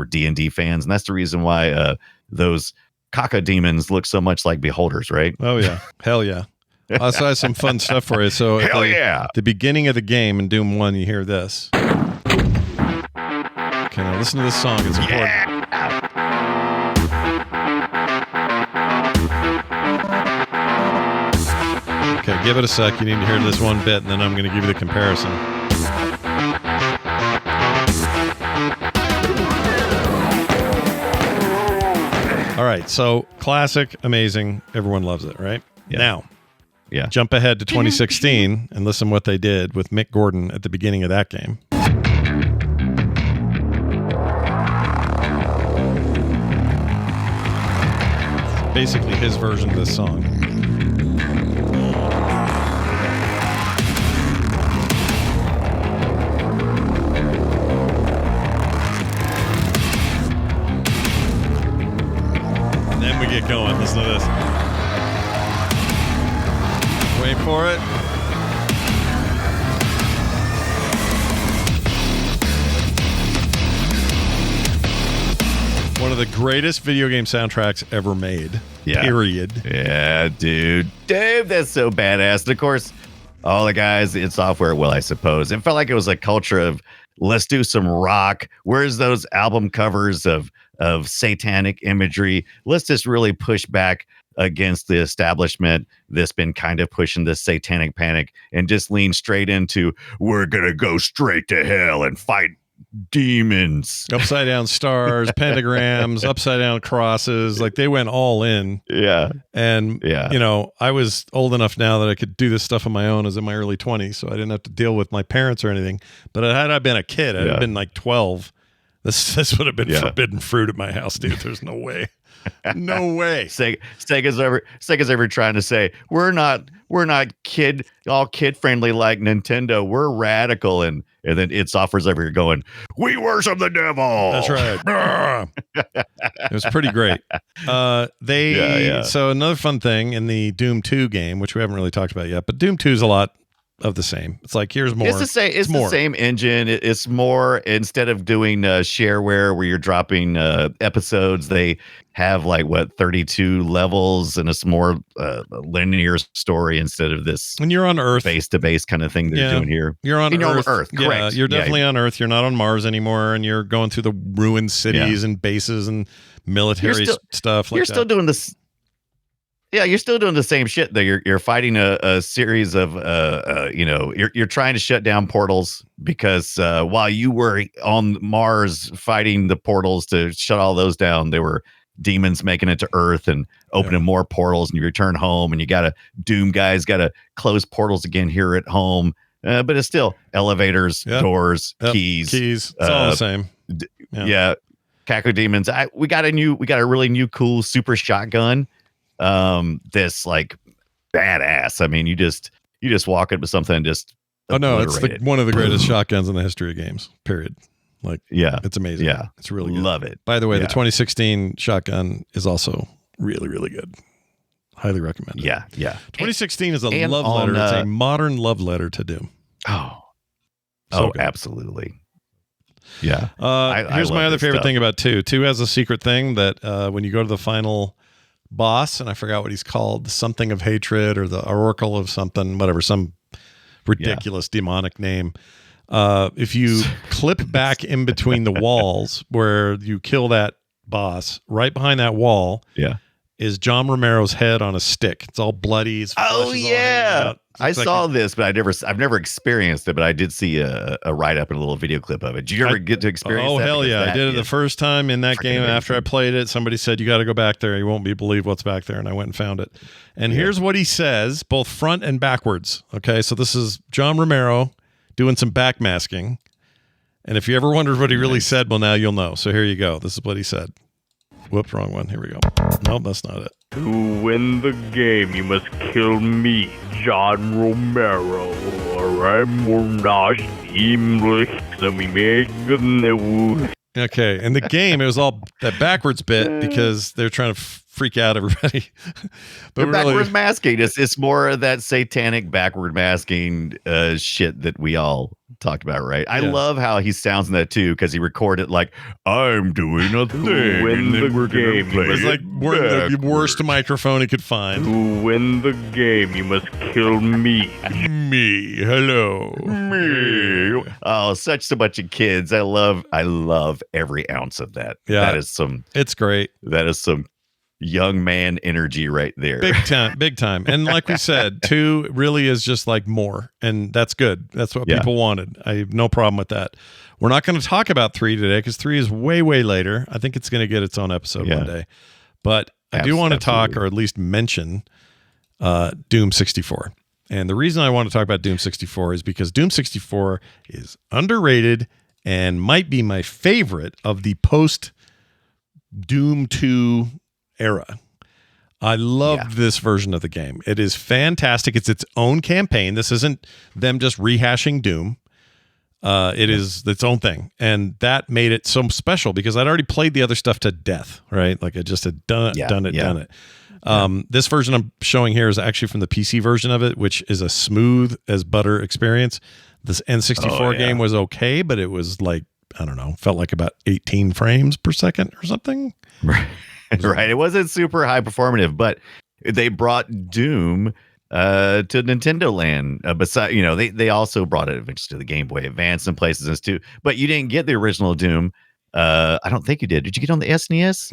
[SPEAKER 2] D&D fans, and that's the reason why those caca demons look so much like beholders, right?
[SPEAKER 3] Oh yeah, hell yeah. I also have some fun stuff for you. So the beginning of the game in Doom 1, you hear this. Okay, now listen to this song. It's important. Okay, give it a sec. You need to hear this one bit, and then I'm going to give you the comparison. All right, so classic, amazing. Everyone loves it, right?
[SPEAKER 2] Yeah.
[SPEAKER 3] Now, jump ahead to 2016 and listen what they did with Mick Gordon at the beginning of that game. Basically his version of this song. We get going. Listen to this. Wait for it. One of the greatest video game soundtracks ever made.
[SPEAKER 2] Yeah.
[SPEAKER 3] Period.
[SPEAKER 2] Yeah, dude, that's so badass. And of course, all the guys in software, well, I suppose it felt like it was a culture of let's do some rock. Where's those album covers of satanic imagery? Let's just really push back against the establishment that's been kind of pushing this satanic panic and just lean straight into, we're gonna go straight to hell and fight demons.
[SPEAKER 3] Upside down stars, pentagrams, upside down crosses. Like they went all in.
[SPEAKER 2] Yeah.
[SPEAKER 3] And, I was old enough now that I could do this stuff on my own. I was in my early 20s, so I didn't have to deal with my parents or anything. But had I been a kid, I'd have been like 12. This would have been forbidden fruit at my house, dude. There's no way. No way.
[SPEAKER 2] Sega's ever trying to say we're not kid friendly like Nintendo. We're radical, and then its offers over here going, we worship the devil.
[SPEAKER 3] That's right. It was pretty great. So another fun thing in the Doom 2 game, which we haven't really talked about yet, but Doom 2 is a lot of the same. It's like, here's more.
[SPEAKER 2] It's the same. It's the same engine. It's more, instead of doing Shareware where you're dropping episodes, they have 32 levels, and it's more linear story instead of this.
[SPEAKER 3] When you're on Earth,
[SPEAKER 2] base to base kind of thing they're doing here.
[SPEAKER 3] You're on Earth.
[SPEAKER 2] Correct.
[SPEAKER 3] Yeah, you're definitely on Earth. You're not on Mars anymore, and you're going through the ruined cities and bases and military stuff. You're
[SPEAKER 2] still doing this. Yeah, you're still doing the same shit though. You're fighting a series of you're trying to shut down portals because while you were on Mars fighting the portals to shut all those down, there were demons making it to Earth and opening more portals, and you return home and you gotta close portals again here at home. But it's still elevators, doors, keys. It's
[SPEAKER 3] all the same.
[SPEAKER 2] Caco demons. We got a really new cool super shotgun. This badass. I mean, you just walk up to something and just
[SPEAKER 3] it's one of the greatest shotguns in the history of games, period. It's amazing. It's really good.
[SPEAKER 2] Love it.
[SPEAKER 3] By the way, the 2016 shotgun is also really, really good. Highly recommend it. 2016 is a love letter. It's a modern love letter to Doom.
[SPEAKER 2] Absolutely.
[SPEAKER 3] Here's my other favorite thing about 2. 2 has a secret thing that when you go to the final boss, and I forgot what he's called, something of hatred or the oracle of something, whatever, some ridiculous demonic name. If you clip back in between the walls where you kill that boss, right behind that wall is John Romero's head on a stick. It's all bloody. I saw this, but I've never experienced it, but I did see a write-up and a little video clip of it. Did you ever get to experience that? Oh, hell yeah. I did it the first time in that game. After I played it, somebody said, you got to go back there. You won't believe what's back there. And I went and found it. And here's what he says, both front and backwards. Okay, so this is John Romero doing some backmasking. And if you ever wondered what he really said, well, now you'll know. So here you go. This is what he said. Whoops, wrong one. Here we go. Nope, that's not it.
[SPEAKER 5] To win the game, you must kill me, John Romero, or I will not English, so we make the news.
[SPEAKER 3] Okay, in the game, it was all that backwards bit because they're trying to freak out everybody.
[SPEAKER 2] But backwards masking, it's more of that satanic backward masking shit that we all talked about, right? I love how he sounds in that too, because he recorded like, I'm doing a thing.
[SPEAKER 5] To win the game,
[SPEAKER 3] it's like the worst microphone he could find.
[SPEAKER 5] To win the game, you must kill me.
[SPEAKER 3] Me, hello.
[SPEAKER 2] Me. Oh, such a bunch of kids. I love every ounce of that.
[SPEAKER 3] Yeah,
[SPEAKER 2] it's
[SPEAKER 3] great.
[SPEAKER 2] That is some young man energy right there.
[SPEAKER 3] Big time. And like we said, 2 really is just like more, and that's good. That's what people wanted. I have no problem with that. We're not going to talk about 3 today because 3 is way later. I think it's going to get its own episode one day. But I do want to talk, or at least mention, Doom 64. And the reason I want to talk about Doom 64 is because Doom 64 is underrated and might be my favorite of the post Doom 2 era. I loved this version of the game. It is fantastic. It's its own campaign. This isn't them just rehashing Doom. It is its own thing. And that made it so special because I'd already played the other stuff to death, right? Like I just had done it. This version I'm showing here is actually from the PC version of it, which is a smooth as butter experience. This N64 game was okay, but it was like, I don't know, felt like about 18 frames per second or something.
[SPEAKER 2] Right. It wasn't super high performative, but they brought Doom to Nintendo Land. Besides, they also brought it eventually to the Game Boy Advance and places too. But you didn't get the original Doom. I don't think you did. Did you get on the SNES?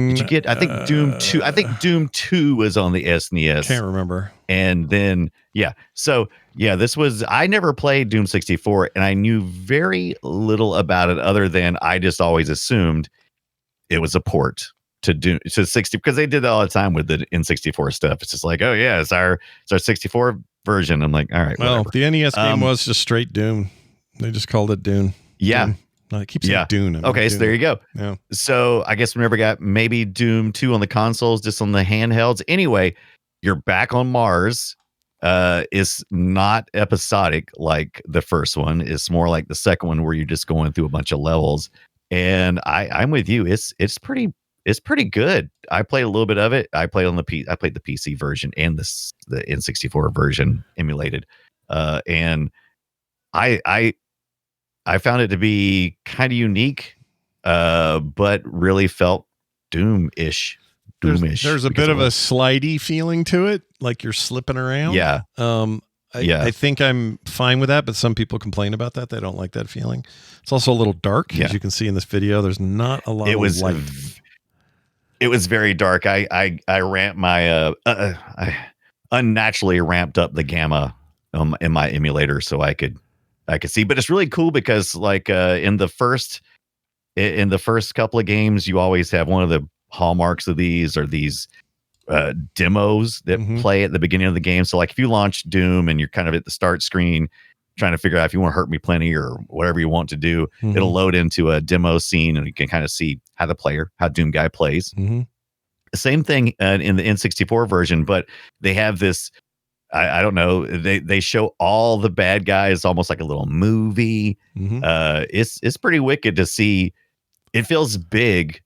[SPEAKER 2] Did you get? I think Doom 2. I think Doom 2 was on the SNES.
[SPEAKER 3] Can't remember.
[SPEAKER 2] And then this was. I never played Doom 64, and I knew very little about it other than I just always assumed it was a port to Doom to 60 because they did that all the time with the N64 stuff. It's just like, oh yeah, it's our 64 version. I'm like, all right.
[SPEAKER 3] Well,
[SPEAKER 2] whatever.
[SPEAKER 3] the NES game was just straight Doom. They just called it Doom.
[SPEAKER 2] Yeah.
[SPEAKER 3] Doom. I keep saying Dune. I mean,
[SPEAKER 2] Okay, so there you go.
[SPEAKER 3] Yeah.
[SPEAKER 2] So I guess we never got maybe Doom 2 on the consoles, just on the handhelds. Anyway, you're back on Mars. Is not episodic like the first one. It's more like the second one where you're just going through a bunch of levels. And I'm with you. It's pretty good. I played a little bit of it. I played the PC version and the N64 version emulated. And I found it to be kind of unique, but really felt Doom-ish.
[SPEAKER 3] There's a bit of a slidey feeling to it, like you're slipping around.
[SPEAKER 2] Yeah.
[SPEAKER 3] I think I'm fine with that, but some people complain about that. They don't like that feeling. It's also a little dark, as you can see in this video. There's not a lot of light.
[SPEAKER 2] It was very dark. I ramped my I unnaturally ramped up the gamma in my emulator so I could see. But it's really cool because like in the first couple of games, you always have one of the hallmarks of these are these demos that play at the beginning of the game. So like if you launch Doom and you're kind of at the start screen trying to figure out if you want to hurt me plenty or whatever you want to do, it'll load into a demo scene and you can kind of see how Doom guy plays. Same thing in the N64 version, but they have this, I don't know, they show all the bad guys almost like a little movie. It's pretty wicked to see. It feels big,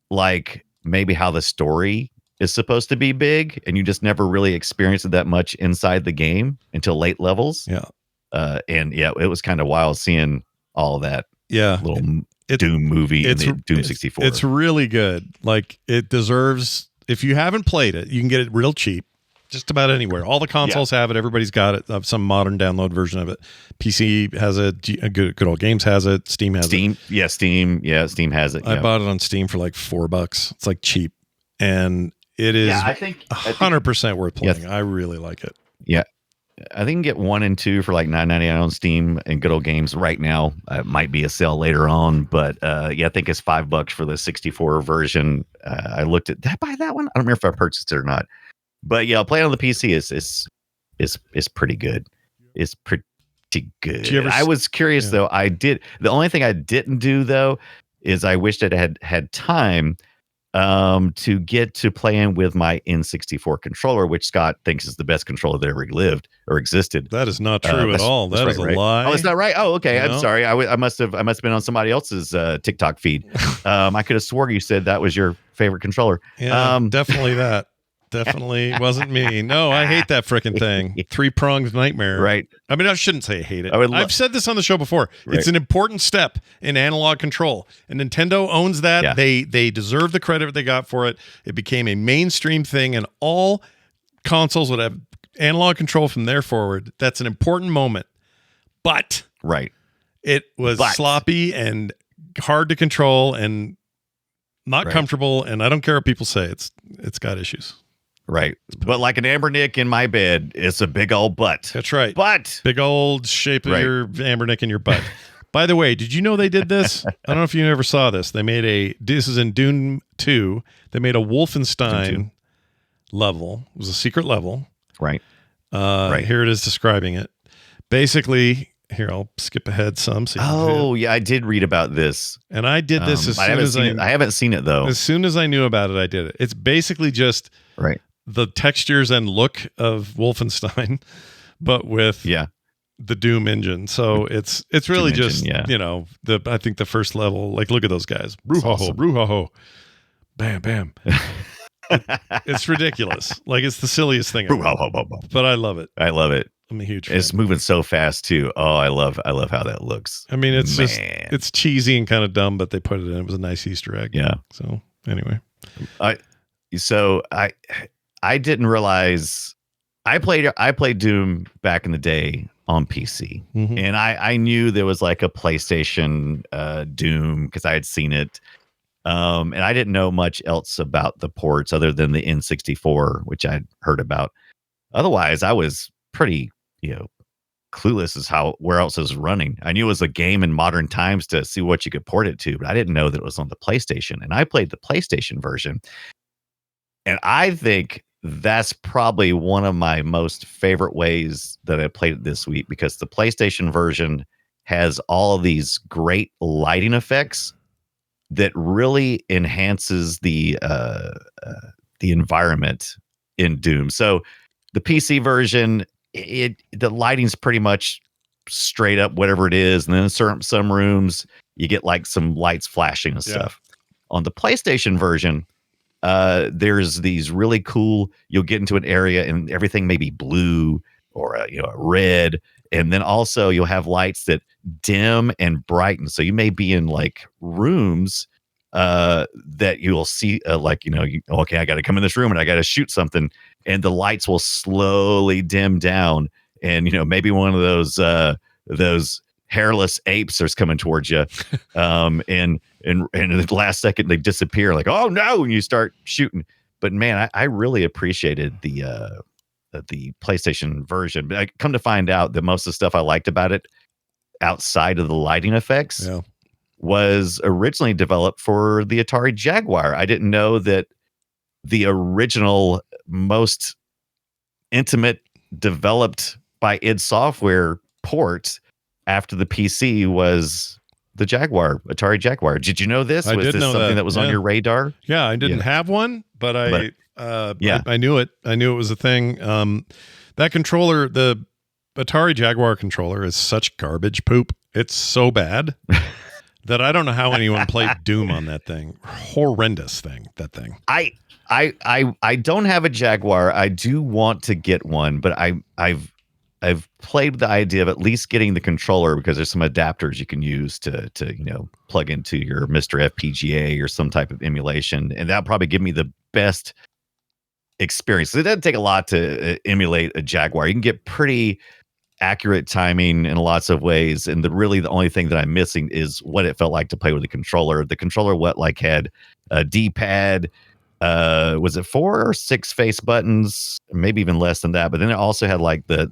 [SPEAKER 2] like maybe how the story is supposed to be big, and you just never really experience it that much inside the game until late levels. It was kind of wild seeing all that. Little Doom movie in the Doom 64.
[SPEAKER 3] It's really good. Like it deserves. If you haven't played it, you can get it real cheap. Just about anywhere. All the consoles have it. Everybody's got it. Some modern download version of it. PC has it. Good Old Games has it. Steam has it. Steam. Yeah, Steam has it.
[SPEAKER 2] I
[SPEAKER 3] bought it on Steam for like $4. It's like cheap, and it is. I think 100% worth playing. I really like it.
[SPEAKER 2] Yeah, I think you can get 1 and 2 for like $9.99 on Steam and Good Old Games right now. It might be a sale later on, but I think it's $5 for the 64 version. I looked at. Did I buy that one? I don't remember if I purchased it or not. But yeah, playing on the PC is pretty good. It's pretty good. I was curious though. The only thing I didn't do though is I wished I had time to get to playing with my N64 controller, which Scott thinks is the best controller that ever lived or existed.
[SPEAKER 3] That is not true at all. That is a lie.
[SPEAKER 2] Oh, it's not right. Oh, okay. I'm sorry. I must have been on somebody else's TikTok feed. I could have swore you said that was your favorite controller.
[SPEAKER 3] Yeah, definitely that. Definitely wasn't me. No, I hate that freaking thing. 3-pronged nightmare.
[SPEAKER 2] Right.
[SPEAKER 3] I mean, I shouldn't say I hate it. I've said this on the show before. Right. It's an important step in analog control. And Nintendo owns that. Yeah. They deserve the credit they got for it. It became a mainstream thing, and all consoles would have analog control from there forward. That's an important moment. But it was sloppy and hard to control and not comfortable. And I don't care what people say. It's got issues.
[SPEAKER 2] Right. But like an Ambernick in my bed, it's a big old butt.
[SPEAKER 3] That's right.
[SPEAKER 2] Butt.
[SPEAKER 3] Big old shape of your Ambernick in your butt. By the way, did you know they did this? I don't know if you ever saw this. They made this is in Doom 2. They made a Wolfenstein level. It was a secret level.
[SPEAKER 2] Right.
[SPEAKER 3] Here it is describing it. Basically, here, I'll skip ahead some. So
[SPEAKER 2] yeah, I did read about this.
[SPEAKER 3] And I did this as soon as
[SPEAKER 2] I haven't seen it though.
[SPEAKER 3] As soon as I knew about it, I did it. It's basically just the textures and look of Wolfenstein, but with the Doom engine. So it's really Doom just engine, I think the first level. Like, look at those guys. Brouhaha, bam, bam. It's ridiculous. Like, it's the silliest thing ever. But I love it.
[SPEAKER 2] I love it.
[SPEAKER 3] I'm a huge fan.
[SPEAKER 2] It's moving so fast too. Oh, I love how that looks.
[SPEAKER 3] I mean, it's cheesy and kind of dumb, but they put it in. It was a nice Easter egg.
[SPEAKER 2] Yeah.
[SPEAKER 3] So anyway,
[SPEAKER 2] I didn't realize I played Doom back in the day on PC, and I knew there was like a PlayStation Doom because I had seen it. And I didn't know much else about the ports other than the N64, which I'd heard about. Otherwise, I was pretty, clueless as where else it was running. I knew it was a game in modern times to see what you could port it to, but I didn't know that it was on the PlayStation. And I played the PlayStation version. And I think that's probably one of my most favorite ways that I played it this week, because the PlayStation version has all of these great lighting effects that really enhances the environment in Doom. So the PC version, the lighting's pretty much straight up whatever it is, and then in some rooms you get like some lights flashing and stuff. On the PlayStation version, there's these really cool. You'll get into an area and everything may be blue or a red, and then also you'll have lights that dim and brighten. So you may be in like rooms that you'll see okay, I got to come in this room and I got to shoot something, and the lights will slowly dim down, and maybe one of those hairless apes is coming towards you, and in the last second they disappear, like, oh no, and you start shooting. But man, I really appreciated the PlayStation version. But I come to find out that most of the stuff I liked about it, outside of the lighting effects, was originally developed for the Atari Jaguar. I didn't know that the original, most intimate, developed by id Software port after the PC was the Jaguar, Atari Jaguar. Did you know this? Was this something that was on your radar?
[SPEAKER 3] Yeah, I didn't have one, but I knew it. I knew it was a thing. That controller, the Atari Jaguar controller, is such garbage poop. It's so bad that I don't know how anyone played Doom on that thing. Horrendous thing, that thing.
[SPEAKER 2] I don't have a Jaguar. I do want to get one, but I've played with the idea of at least getting the controller, because there's some adapters you can use to plug into your Mr. FPGA or some type of emulation, and that'll probably give me the best experience. It doesn't take a lot to emulate a Jaguar. You can get pretty accurate timing in lots of ways, and the only thing that I'm missing is what it felt like to play with the controller. The controller had a D-pad. Was it 4 or 6 face buttons, maybe even less than that, but then it also had like the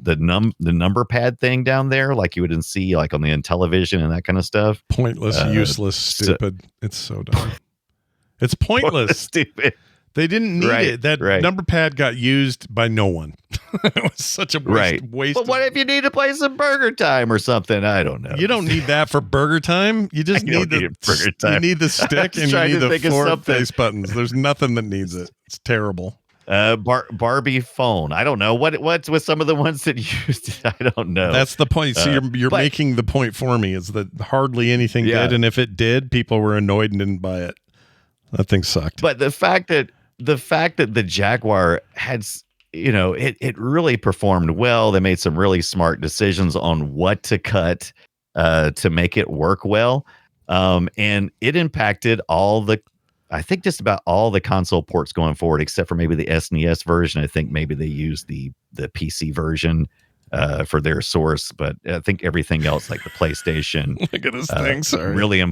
[SPEAKER 2] number pad thing down there, like you would see like on the Intellivision and that kind of stuff.
[SPEAKER 3] Pointless, useless, stupid. It's so dumb. It's pointless.
[SPEAKER 2] Stupid.
[SPEAKER 3] They didn't need it. That number pad got used by no one. It was such a waste.
[SPEAKER 2] But what if you need to play some Burger Time or something? I don't know.
[SPEAKER 3] You don't need that for Burger Time. You just need the Burger Time. You need the stick and you need the 4 face buttons. There's nothing that needs it. It's terrible.
[SPEAKER 2] Barbie phone. I don't know what's with some of the ones that used it. I don't know.
[SPEAKER 3] That's the point. So you're making the point for me, is that hardly anything did, and if it did, people were annoyed and didn't buy it. That thing sucked.
[SPEAKER 2] But the fact that the Jaguar had, it really performed well. They made some really smart decisions on what to cut to make it work well. And it impacted I think just about all the console ports going forward, except for maybe the SNES version. I think maybe they used the PC version for their source, but I think everything else, like the PlayStation.
[SPEAKER 3] Look at this thing, sorry.
[SPEAKER 2] Really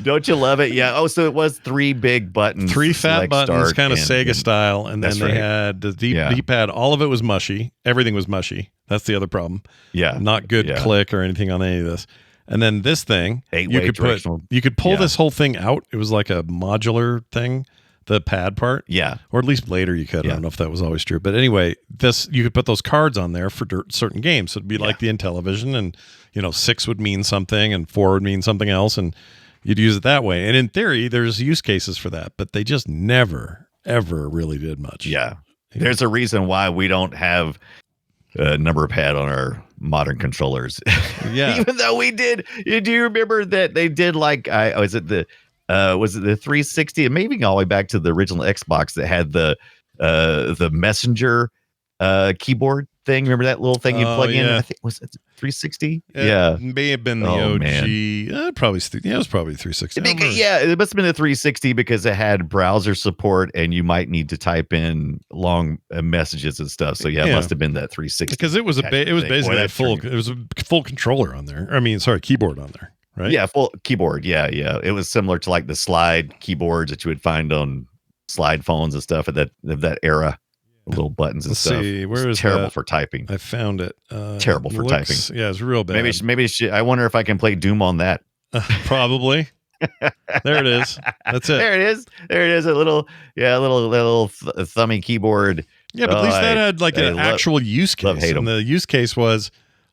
[SPEAKER 2] don't you love it? Yeah. Oh, so it was 3 big buttons.
[SPEAKER 3] 3 fat buttons, kind of Sega style. And then they had the D-pad. All of it was mushy. Everything was mushy. That's the other problem.
[SPEAKER 2] Yeah.
[SPEAKER 3] Not good click or anything on any of this. And then this thing, you could pull this whole thing out. It was like a modular thing, the pad part.
[SPEAKER 2] Yeah.
[SPEAKER 3] Or at least later you could. I don't know if that was always true. But anyway, you could put those cards on there for certain games. So it'd be like the Intellivision, and 6 would mean something and 4 would mean something else, and you'd use it that way. And in theory, there's use cases for that, but they just never, ever really did much.
[SPEAKER 2] Yeah. There's a reason why we don't have a number pad on our modern controllers.
[SPEAKER 3] Yeah.
[SPEAKER 2] Even though we did. Do you remember that they did like, was it the 360? And maybe all the way back to the original Xbox that had the messenger keyboard thing. Remember that little thing you plug in? I think was it 360?
[SPEAKER 3] It may have been the OG. It was probably 360.
[SPEAKER 2] It must have been the 360 because it had browser support, and you might need to type in long messages and stuff. So it must have been that 360.
[SPEAKER 3] Because it was basically a full controller on there. I mean, sorry, keyboard on there, right?
[SPEAKER 2] Yeah, full keyboard. Yeah. It was similar to like the slide keyboards that you would find on slide phones and stuff of that era. Little buttons and
[SPEAKER 3] Let's
[SPEAKER 2] stuff.
[SPEAKER 3] See, where is
[SPEAKER 2] terrible
[SPEAKER 3] that?
[SPEAKER 2] for typing.
[SPEAKER 3] I found it.
[SPEAKER 2] Terrible for typing.
[SPEAKER 3] Yeah, it's real bad.
[SPEAKER 2] Maybe I wonder if I can play Doom on that.
[SPEAKER 3] Probably. There it is. That's it.
[SPEAKER 2] There it is. A little thummy keyboard.
[SPEAKER 3] Yeah, but at least that had like an actual use case. And the use case was,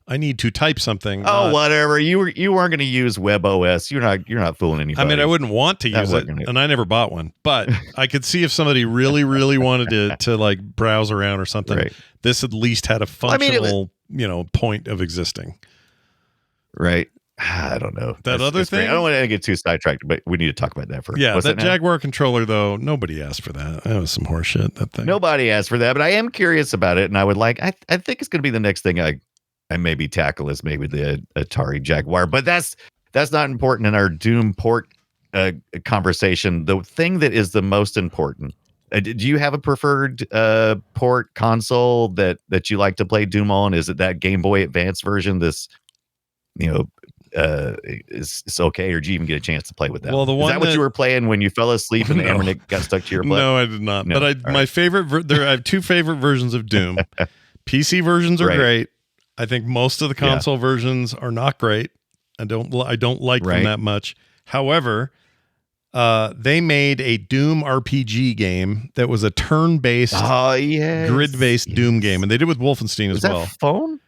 [SPEAKER 3] I need to type something.
[SPEAKER 2] Whatever. You weren't going to use WebOS. You're not fooling anybody.
[SPEAKER 3] I mean, I wouldn't want to use it, and I never bought one. But I could see if somebody really, really wanted to like browse around or something.
[SPEAKER 2] Right.
[SPEAKER 3] This at least had a functional, point of existing.
[SPEAKER 2] Right. I don't know.
[SPEAKER 3] That other thing?
[SPEAKER 2] Great. I don't want to get too sidetracked, but we need to talk about that first.
[SPEAKER 3] Yeah, that Jaguar controller, though, nobody asked for that. That was some horse shit, that thing.
[SPEAKER 2] Nobody asked for that, but I am curious about it, and I would like, I think it's going to be the next thing I maybe tackle is maybe the Atari Jaguar, but that's not important in our Doom port conversation. The thing that is the most important, do you have a preferred port console that you like to play Doom on? Is it that Game Boy Advance version? This, is okay, or did you even get a chance to play with that?
[SPEAKER 3] Well, the one
[SPEAKER 2] is that what you were playing when you fell asleep and the Ambernick got stuck to your butt?
[SPEAKER 3] No, I did not. No. But my favorite, I have two favorite versions of Doom. PC versions are great. I think most of the console versions are not great. I don't like them that much. However, they made a Doom RPG game that was a turn-based, grid-based Doom game, and they did with Wolfenstein as well.
[SPEAKER 2] That phone?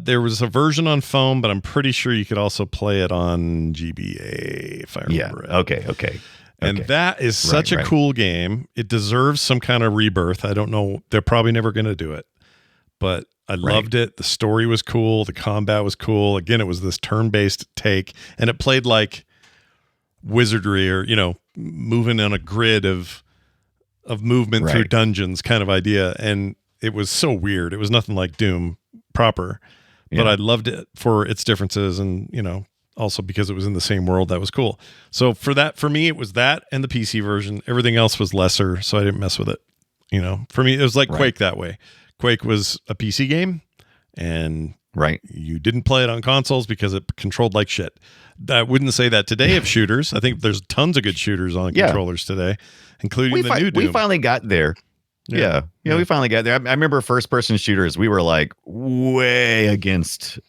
[SPEAKER 3] There was a version on phone, but I'm pretty sure you could also play it on GBA, if I remember it.
[SPEAKER 2] Okay.
[SPEAKER 3] And that is such a cool game. It deserves some kind of rebirth. I don't know. They're probably never going to do it, but I loved it. The story was cool. The combat was cool. Again, it was this turn-based take, and it played like wizardry or, moving on a grid of movement through dungeons kind of idea. And it was so weird. It was nothing like Doom proper, but I loved it for its differences, and also because it was in the same world. That was cool. So for me, it was that and the PC version. Everything else was lesser, so I didn't mess with it. For me, it was like Quake that way. Quake was a PC game, and you didn't play it on consoles because it controlled like shit. I wouldn't say that today of shooters. I think there's tons of good shooters on controllers today, including the new Doom.
[SPEAKER 2] We finally got there. Yeah. We finally got there. I remember first-person shooters. We were like way against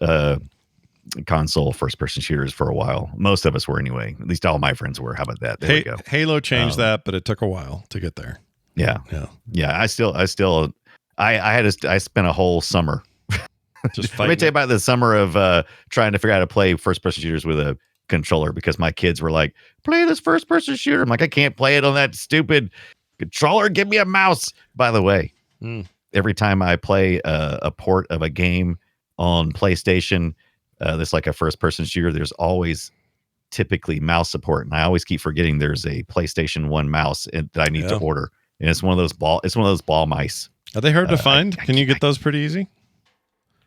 [SPEAKER 2] console first-person shooters for a while. Most of us were anyway. At least all my friends were. How about that? There we go.
[SPEAKER 3] Halo changed that, but it took a while to get there.
[SPEAKER 2] Yeah. I spent a whole summer.
[SPEAKER 3] Just
[SPEAKER 2] let me tell you about the summer of trying to figure out how to play first-person shooters with a controller, because my kids were like, play this first-person shooter. I'm like, I can't play it on that stupid controller. Give me a mouse. By the way, every time I play a port of a game on PlayStation that's like a first-person shooter, there's always typically mouse support, and I always keep forgetting there's a PlayStation 1 mouse that I need to order, and it's one of those ball mice.
[SPEAKER 3] Are they hard to find? Can you get those pretty easy?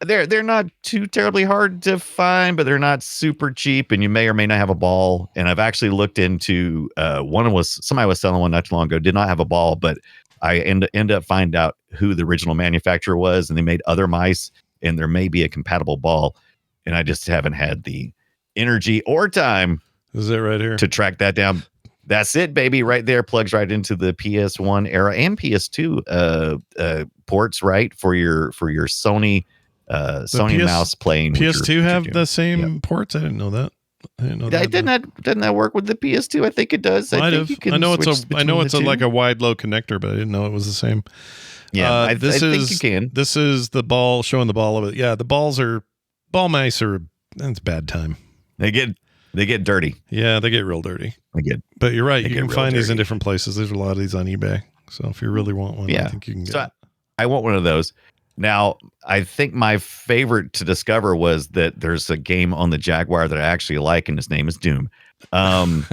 [SPEAKER 2] They're not too terribly hard to find, but they're not super cheap, and you may or may not have a ball. And I've actually looked into somebody was selling one not too long ago, did not have a ball, but I end up finding out who the original manufacturer was, and they made other mice, and there may be a compatible ball, and I just haven't had the energy or time.
[SPEAKER 3] Is it right here
[SPEAKER 2] to track that down? That's it, baby, right there. Plugs right into the PS1 era and PS2 ports, right, for your Sony mouse playing.
[SPEAKER 3] PS2 have the same ports? I didn't know that.
[SPEAKER 2] Didn't that work with the PS2? I think it does.
[SPEAKER 3] I know it's like a wide low connector, but I didn't know it was the same.
[SPEAKER 2] Yeah, I think you can.
[SPEAKER 3] This is the ball, showing the ball of it. Yeah, the ball mice are, that's bad time.
[SPEAKER 2] They get dirty.
[SPEAKER 3] Yeah, they get real dirty. But you're right. You can find these in different places. There's a lot of these on eBay. So if you really want one, I think you can get it.
[SPEAKER 2] I want one of those. Now, I think my favorite to discover was that there's a game on the Jaguar that I actually like, and his name is Doom. And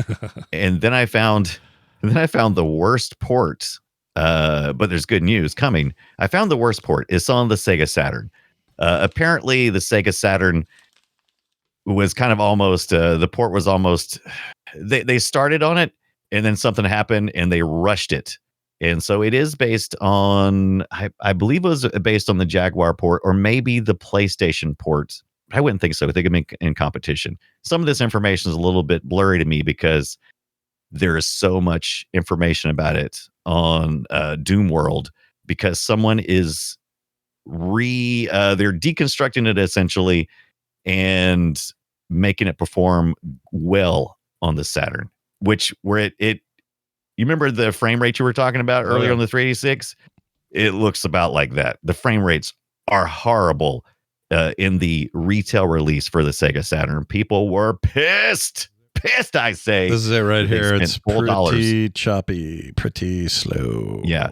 [SPEAKER 2] then I found the worst port. But there's good news coming. I found the worst port. It's on the Sega Saturn. Apparently, the Sega Saturn was kind of almost the port was almost. They started on it, and then something happened, and they rushed it. And so it is based on, I believe it was based on the Jaguar port, or maybe the PlayStation port. I wouldn't think so. I think it'd be in competition. Some of this information is a little bit blurry to me because there is so much information about it on Doom World, because someone is they're deconstructing it essentially and making it perform well on the Saturn, where it you remember the frame rate you were talking about earlier on the 386? It looks about like that. The frame rates are horrible. in the retail release for the Sega Saturn. People were pissed. I say.
[SPEAKER 3] This is it right here. It's pretty
[SPEAKER 2] $4.
[SPEAKER 3] choppy, pretty slow.
[SPEAKER 2] Yeah.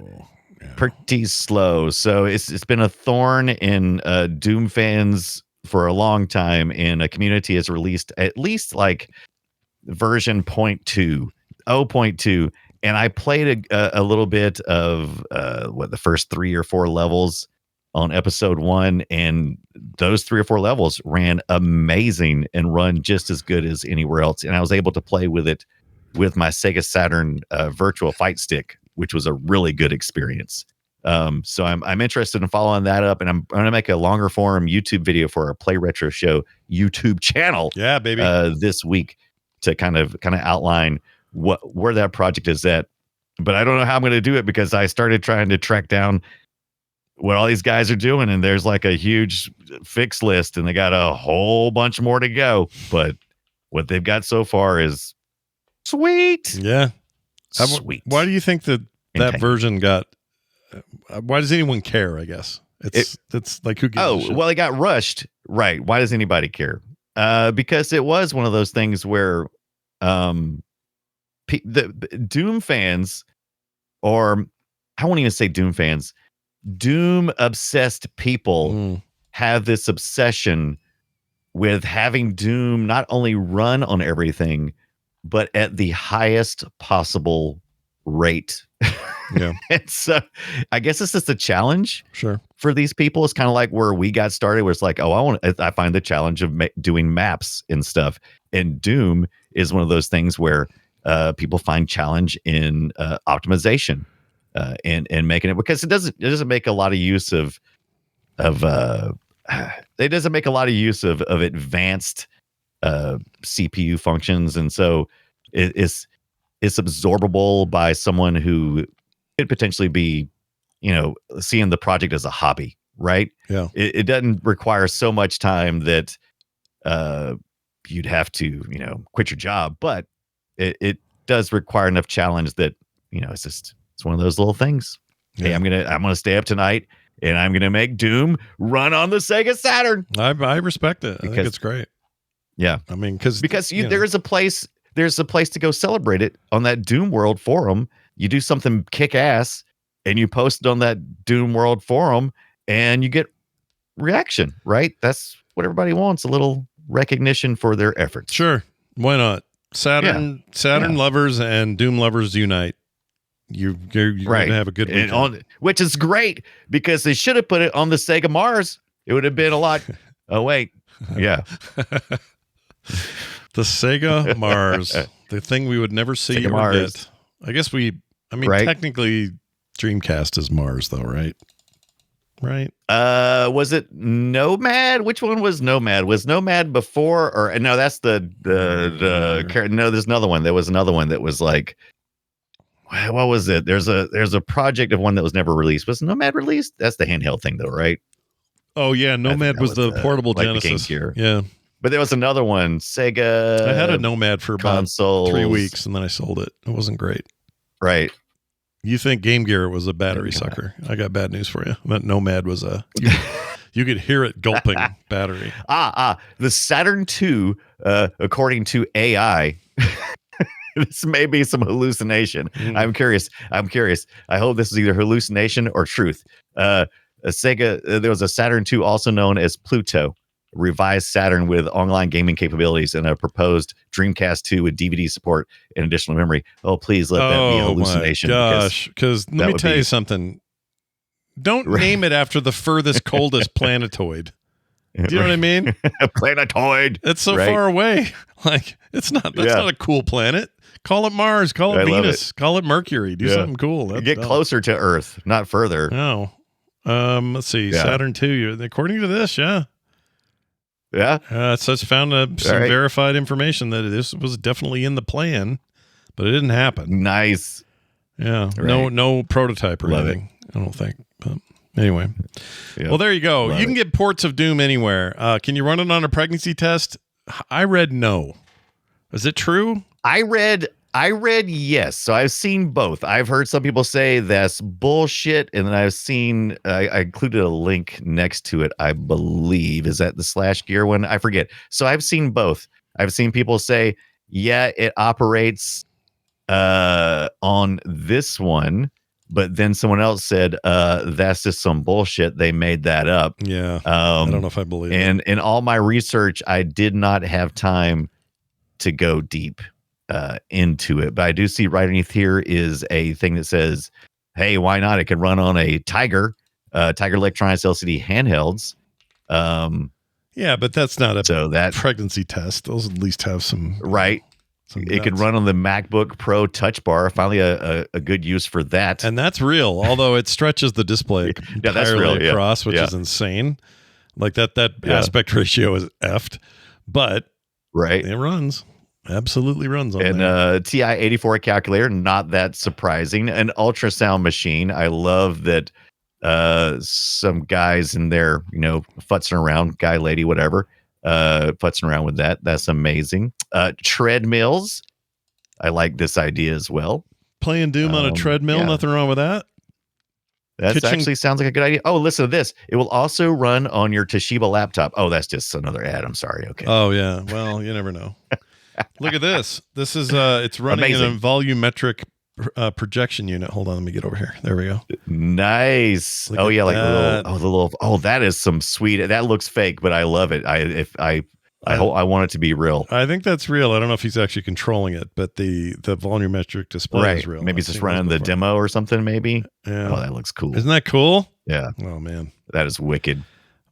[SPEAKER 2] Pretty slow. So it's been a thorn in Doom fans for a long time, and a community has released at least like version 0.2, and I played a little bit of the first 3 or 4 levels on episode 1, and those 3 or 4 levels ran amazing and run just as good as anywhere else. And I was able to play with it with my Sega Saturn virtual fight stick, which was a really good experience. So I'm interested in following that up, and I'm going to make a longer form YouTube video for our Play Retro Show YouTube channel.
[SPEAKER 3] Yeah, baby.
[SPEAKER 2] This week to kind of outline where that project is at. But I don't know how I'm going to do it, because I started trying to track down what all these guys are doing, and there's like a huge fix list, and they got a whole bunch more to go. But what they've got so far is sweet.
[SPEAKER 3] Yeah.
[SPEAKER 2] Sweet.
[SPEAKER 3] Why do you think that version got... why does anyone care, I guess? It's like, who gives a shit?
[SPEAKER 2] Well, it got rushed. Right. Why does anybody care? Because it was one of those things where the Doom fans, or I won't even say Doom fans, Doom obsessed people have this obsession with having Doom not only run on everything, but at the highest possible rate.
[SPEAKER 3] Yeah.
[SPEAKER 2] And so I guess it's just a challenge.
[SPEAKER 3] Sure.
[SPEAKER 2] For these people. It's kind of like where we got started, where it's like, I find the challenge of doing maps and stuff. And Doom is one of those things where people find challenge in optimization and making it, because it doesn't make a lot of use of advanced CPU functions. And so it's absorbable by someone who could potentially be, seeing the project as a hobby, right?
[SPEAKER 3] Yeah.
[SPEAKER 2] It doesn't require so much time that you'd have to, quit your job, but it does require enough challenge that, it's one of those little things. Yeah. Hey, I'm gonna stay up tonight, and I'm gonna make Doom run on the Sega Saturn.
[SPEAKER 3] I respect it. I think it's great.
[SPEAKER 2] Yeah,
[SPEAKER 3] I mean, because
[SPEAKER 2] there's a place to go celebrate it on that Doom World forum. You do something kick ass, and you post it on that Doom World forum, and you get reaction. Right? That's what everybody wants, a little recognition for their efforts.
[SPEAKER 3] Sure, why not? Saturn lovers and Doom lovers unite. You're going to have a good weekend.
[SPEAKER 2] Which is great, because they should have put it on the Sega Mars. It would have been a lot. Oh wait, yeah.
[SPEAKER 3] The Sega Mars, the thing we would never see
[SPEAKER 2] Sega
[SPEAKER 3] or
[SPEAKER 2] Mars.
[SPEAKER 3] get. I guess technically Dreamcast is Mars, though, right? Right.
[SPEAKER 2] Was it Nomad? Which one was Nomad? Was Nomad before, or no? That's the no. There's another one. There was another one that was like, what was it? There's a project of one that was never released. Was Nomad released? That's the handheld thing, though, right?
[SPEAKER 3] Oh yeah, Nomad was the portable Genesis.
[SPEAKER 2] The Game Gear.
[SPEAKER 3] Yeah.
[SPEAKER 2] But there was another one, Sega.
[SPEAKER 3] I had a Nomad for about
[SPEAKER 2] consoles.
[SPEAKER 3] 3 weeks, and then I sold it. It wasn't great.
[SPEAKER 2] Right.
[SPEAKER 3] You think Game Gear was a battery sucker? I got bad news for you. That Nomad was you could hear it gulping battery.
[SPEAKER 2] The Saturn II, according to AI, this may be some hallucination. I'm curious. I hope this is either hallucination or truth. There was a Saturn II, also known as Pluto, revised Saturn with online gaming capabilities and a proposed Dreamcast 2 with DVD support and additional memory. Oh, please let that be a hallucination.
[SPEAKER 3] Oh my gosh, because let me tell you something. Don't name it after the furthest, coldest planetoid. Do you know what I mean?
[SPEAKER 2] Planetoid.
[SPEAKER 3] It's so far away. Like, it's not. That's not a cool planet. Call it Mars. Call it Venus. Call it Mercury. Do something cool. That's
[SPEAKER 2] get closer to Earth, not further.
[SPEAKER 3] No. Let's see. Saturn II. According to this, yeah. So it's found some verified information that this was definitely in the plan, but it didn't happen.
[SPEAKER 2] Nice.
[SPEAKER 3] Yeah. Right. No prototype or anything. I don't think. But anyway. Yep. Well, there you go. You can get ports of Doom anywhere. Can you run it on a pregnancy test? I read no. Is it true?
[SPEAKER 2] I read I read yes. So I've seen both. I've heard some people say that's bullshit. And then I've seen, I included a link next to it, I believe. Is that the Slash Gear one? I forget. So I've seen both. I've seen people say, yeah, it operates on this one. But then someone else said, that's just some bullshit. They made that up.
[SPEAKER 3] Yeah. I don't know if I believe it.
[SPEAKER 2] And in all my research, I did not have time to go deep into it. But I do see right underneath here is a thing that says, hey, why not? It can run on a Tiger Electronics LCD handhelds.
[SPEAKER 3] Yeah, but that's not a
[SPEAKER 2] so that
[SPEAKER 3] pregnancy test. Those at least have some...
[SPEAKER 2] Right. It could run on the MacBook Pro Touch Bar. Finally, a good use for that.
[SPEAKER 3] And that's real, although it stretches the display entirely across, which is insane. Like that aspect ratio is effed, but it runs. Absolutely runs on
[SPEAKER 2] and TI-84 calculator, not that surprising. An ultrasound machine. I love that some guys in there, futzing around, guy, lady, whatever, futzing around with that. That's amazing. Treadmills. I like this idea as well.
[SPEAKER 3] Playing Doom on a treadmill, nothing wrong with that.
[SPEAKER 2] That actually sounds like a good idea. Oh, listen to this. It will also run on your Toshiba laptop. Oh, that's just another ad. I'm sorry. Okay.
[SPEAKER 3] Oh, yeah. Well, you never know. Look at this. This is it's running in a volumetric projection unit. Hold on, let me get over here. There we go.
[SPEAKER 2] Nice.
[SPEAKER 3] Look at
[SPEAKER 2] like
[SPEAKER 3] that.
[SPEAKER 2] the little. That is some sweet. That looks fake, but I love it. I want it to be real.
[SPEAKER 3] I think that's real. I don't know if he's actually controlling it, but the volumetric display is real.
[SPEAKER 2] Maybe it's just running the demo or something. Maybe.
[SPEAKER 3] Yeah.
[SPEAKER 2] Oh, that looks cool.
[SPEAKER 3] Isn't that cool?
[SPEAKER 2] Yeah.
[SPEAKER 3] Oh man,
[SPEAKER 2] that is wicked.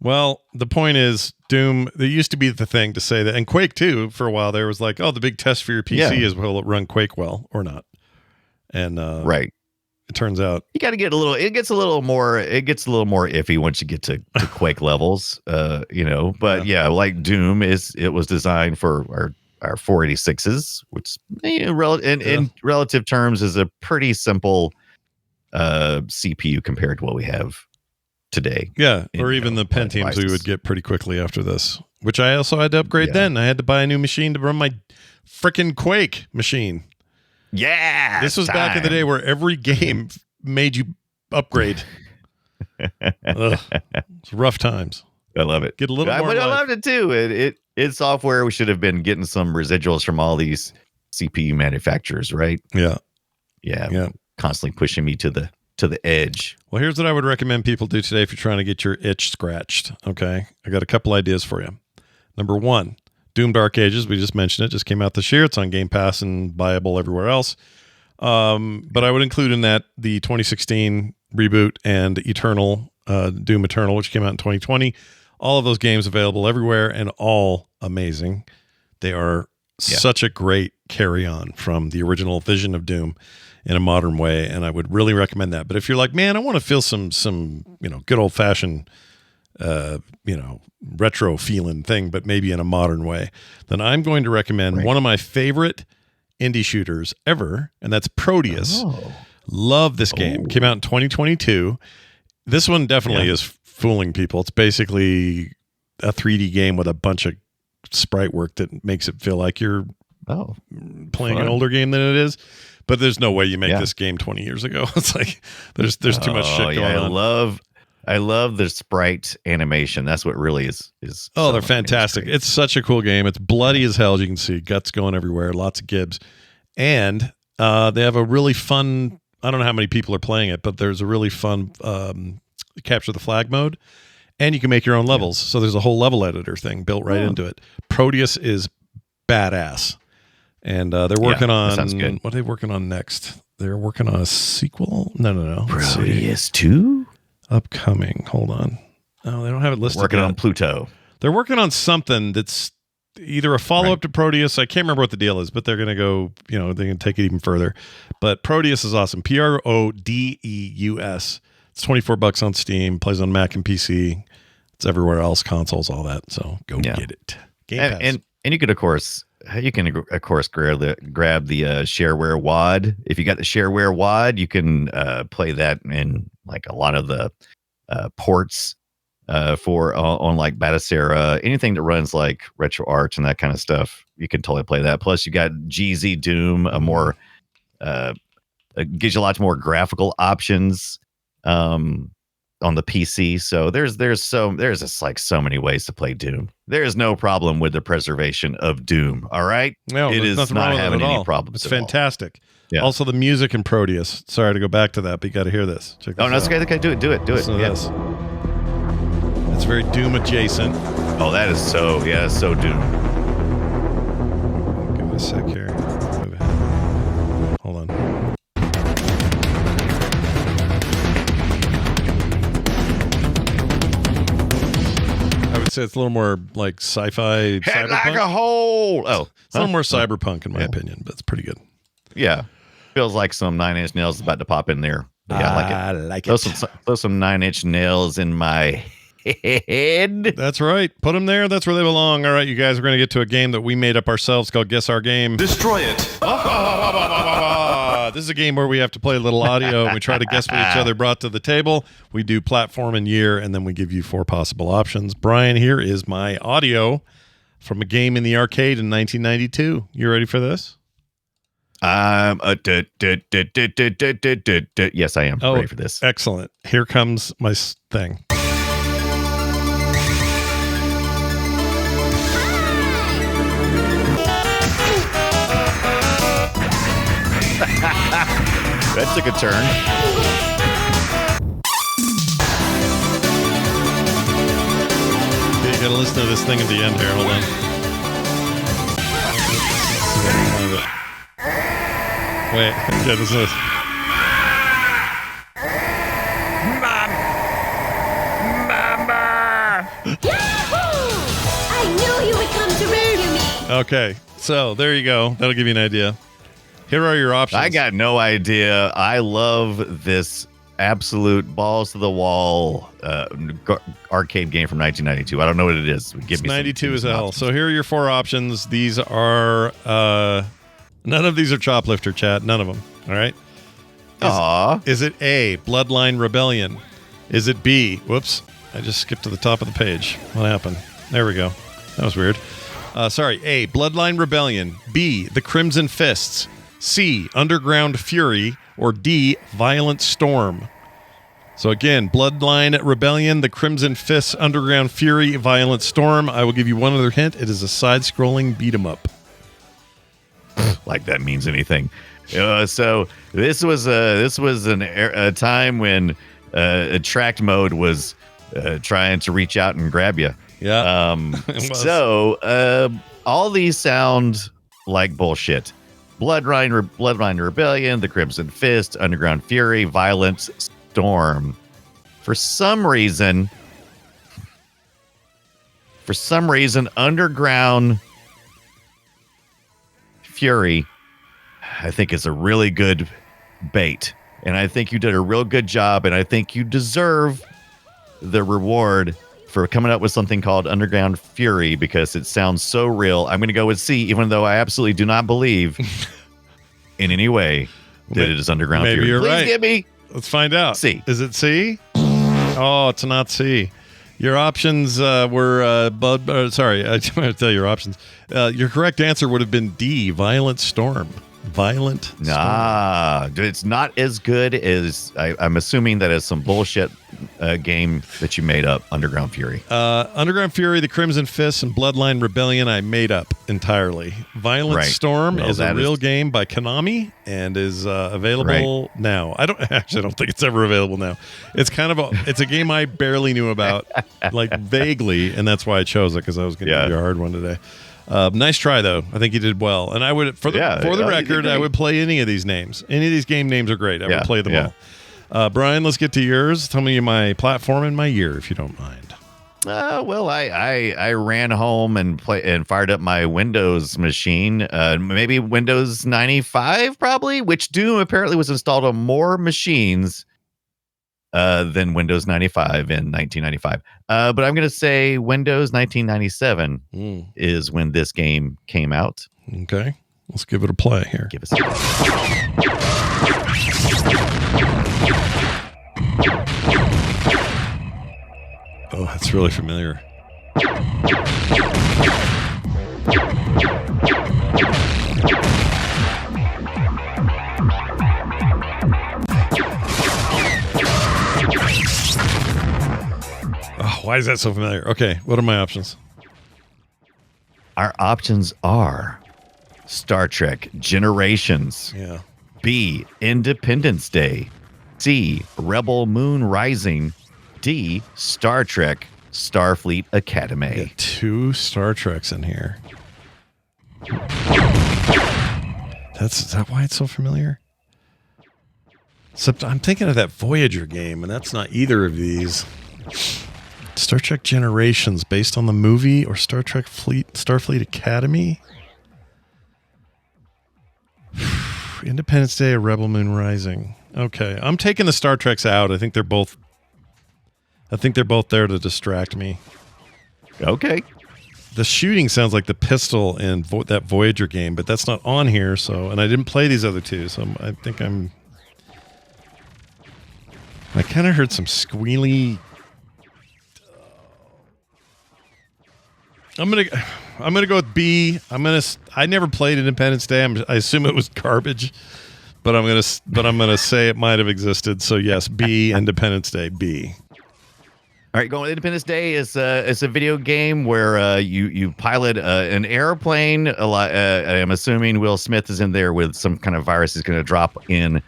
[SPEAKER 3] Well, the point is, Doom, there used to be the thing to say that, and Quake too, for a while there was like, oh, the big test for your PC is will it run Quake well or not? And it turns out
[SPEAKER 2] you got to get it gets a little more iffy once you get to Quake levels, but like Doom it was designed for our 486s, which in relative terms is a pretty simple CPU compared to what we have today.
[SPEAKER 3] Yeah, or even the Pentiums we would get pretty quickly after this, which I also had to upgrade then. I had to buy a new machine to run my freaking Quake machine.
[SPEAKER 2] Yeah.
[SPEAKER 3] This was back in the day where every game made you upgrade. It's rough times.
[SPEAKER 2] I love it.
[SPEAKER 3] Get a little more.
[SPEAKER 2] But I loved it too. It's software. We should have been getting some residuals from all these CPU manufacturers, right?
[SPEAKER 3] Yeah.
[SPEAKER 2] Yeah. Constantly pushing me to the edge.
[SPEAKER 3] Well, here's what I would recommend people do today if you're trying to get your itch scratched. Okay. I got a couple ideas for you. Number one, Doom Dark Ages. We just mentioned it. Just came out this year. It's on Game Pass and buyable everywhere else. But I would include in that the 2016 reboot and Eternal, Doom Eternal, which came out in 2020. All of those games available everywhere and all amazing. They are such a great carry-on from the original vision of Doom in a modern way, and I would really recommend that. But if you're like, man, I want to feel some good old-fashioned retro feeling thing, but maybe in a modern way, then I'm going to recommend one of my favorite indie shooters ever, and that's Prodeus. Love this game. Came out in 2022. This one definitely is fooling people. It's basically a 3D game with a bunch of sprite work that makes it feel like you're playing an older game than it is. But there's no way you make this game 20 years ago. It's like there's too much shit going on.
[SPEAKER 2] I love the sprite animation. That's what really is.
[SPEAKER 3] Oh, they're fantastic. It's such a cool game. It's bloody as hell, as you can see. Guts going everywhere. Lots of gibs. And they have a really fun, I don't know how many people are playing it, but there's a really fun capture the flag mode. And you can make your own levels. So there's a whole level editor thing built right into it. Prodeus is badass. And they're working on, what are they working on next? They're working on a sequel? No.
[SPEAKER 2] Prodeus 2?
[SPEAKER 3] Upcoming. Hold on. Oh, they don't have it listed.
[SPEAKER 2] Working on Pluto.
[SPEAKER 3] They're working on something that's either a follow-up to Prodeus. I can't remember what the deal is, but they're going to go, they're going to take it even further. But Prodeus is awesome. Prodeus. It's $24 on Steam, plays on Mac and PC. It's everywhere else, consoles, all that. So go get it. Game Pass.
[SPEAKER 2] And you can, of course, grab the Shareware WAD. If you got the Shareware WAD, you can play that in like a lot of the ports for on like Batacera, anything that runs like RetroArch and that kind of stuff. You can totally play that. Plus, you got GZ Doom, a more gives you lots more graphical options on the PC. So there's just like so many ways to play Doom. There is no problem with the preservation of Doom. All right,
[SPEAKER 3] no,
[SPEAKER 2] it is not having any problems.
[SPEAKER 3] It's fantastic.
[SPEAKER 2] Yeah.
[SPEAKER 3] Also, the music in Prodeus. Sorry to go back to that, but you got to hear this. Check this
[SPEAKER 2] no, it's
[SPEAKER 3] out.
[SPEAKER 2] okay. Do it.
[SPEAKER 3] Listen to this. It's very Doom adjacent.
[SPEAKER 2] Oh, that is so Doom.
[SPEAKER 3] Give it a sec here. Move ahead. Hold on. I would say it's a little more like sci-fi.
[SPEAKER 2] Head
[SPEAKER 3] cyberpunk.
[SPEAKER 2] like a hole. Oh,
[SPEAKER 3] It's a little more cyberpunk in my opinion, but it's pretty good.
[SPEAKER 2] yeah. Feels like some 9 Inch Nails is about to pop in there. But yeah, I like it. Throw some 9 Inch Nails in my head.
[SPEAKER 3] That's right. Put them there. That's where they belong. All right, you guys, we're going to get to a game that we made up ourselves called Guess Our Game.
[SPEAKER 6] Destroy it.
[SPEAKER 3] This is a game where we have to play a little audio and we try to guess what each other brought to the table. We do platform and year, and then we give you 4 possible options. Brian, here is my audio from a game in the arcade in 1992. You ready for this?
[SPEAKER 2] Yes, I am ready for this.
[SPEAKER 3] Excellent. Here comes my thing.
[SPEAKER 2] That took a turn.
[SPEAKER 3] Okay, you got to listen to this thing at the end here. Hold on. Wait, yeah, this is.
[SPEAKER 7] I knew you would come to rescue me.
[SPEAKER 3] Okay, so there you go. That'll give you an idea. Here are your options.
[SPEAKER 2] I got no idea. I love this absolute balls to the wall arcade game from 1992. I don't know what it is.
[SPEAKER 3] It's 92 as hell. So here are your 4 options. These are none of these are Choplifter, chat. None of them. All right. Is it A, Bloodline Rebellion? Is it B? Whoops. I just skipped to the top of the page. What happened? There we go. That was weird. Sorry. A, Bloodline Rebellion. B, The Crimson Fists. C, Underground Fury. Or D, Violent Storm. So again, Bloodline Rebellion, The Crimson Fists, Underground Fury, Violent Storm. I will give you one other hint. It is a side-scrolling beat-em-up.
[SPEAKER 2] Like that means anything. So this was a time when attract mode was trying to reach out and grab you.
[SPEAKER 3] Yeah.
[SPEAKER 2] So all these sound like bullshit. Bloodline Rebellion, The Crimson Fist, Underground Fury, Violent Storm. For some reason, Underground Fury, I think, is a really good bait. And I think you did a real good job, and I think you deserve the reward for coming up with something called Underground Fury because it sounds so real. I'm going to go with C, even though I absolutely do not believe in any way that it is Underground
[SPEAKER 3] Maybe
[SPEAKER 2] Fury.
[SPEAKER 3] you're
[SPEAKER 2] Please
[SPEAKER 3] right.
[SPEAKER 2] get me.
[SPEAKER 3] Let's find out.
[SPEAKER 2] C.
[SPEAKER 3] Is it C? Oh, it's not C. Your options were sorry, I'm going to tell you your options. Your correct answer would have been D, Violent Storm. Violent Storm.
[SPEAKER 2] Nah, it's not as good as I'm assuming that is some bullshit game that you made up, Underground Fury.
[SPEAKER 3] Underground Fury, The Crimson Fist, and Bloodline Rebellion I made up entirely. Violent Storm is a real game by Konami and is available now. I don't think it's ever available now. It's kind of it's a game I barely knew about, like vaguely, and that's why I chose it because I was going to give you a hard one today. Nice try though. I think you did well, and I would for the record, I would play any of these names. Any of these game names are great. I would play them all. Brian, let's get to yours. Tell me my platform and my year, if you don't mind.
[SPEAKER 2] Well, I ran home and fired up my Windows machine, maybe Windows 95, probably, which Doom apparently was installed on more machines than Windows 95 in 1995. But I'm going to say Windows 1997 is when this game came out.
[SPEAKER 3] Okay, let's give it a play here.
[SPEAKER 2] Give us a play.
[SPEAKER 3] Oh, that's really familiar. Oh, why is that so familiar? Okay, what are my options?
[SPEAKER 2] Our options are Star Trek Generations,
[SPEAKER 3] Yeah.
[SPEAKER 2] B, Independence Day, C, Rebel Moon Rising, D, Star Trek Starfleet Academy.
[SPEAKER 3] Got 2 Star Treks in here. Is that why it's so familiar? Except I'm thinking of that Voyager game, and that's not either of these. Star Trek Generations, based on the movie, or Star Trek Starfleet Academy? Independence Day or Rebel Moon Rising. Okay, I'm taking the Star Treks out. I think they're both there to distract me.
[SPEAKER 2] Okay.
[SPEAKER 3] The shooting sounds like the pistol in that Voyager game, but that's not on here. So, and I didn't play these other 2, so I think I kind of heard some squealy. I'm gonna go with B. I never played Independence Day. I assume it was garbage, but I'm gonna say it might have existed. So yes, B. Independence Day. B.
[SPEAKER 2] All right, going Independence Day is a video game where you pilot an airplane. I'm assuming Will Smith is in there with some kind of virus is going to drop in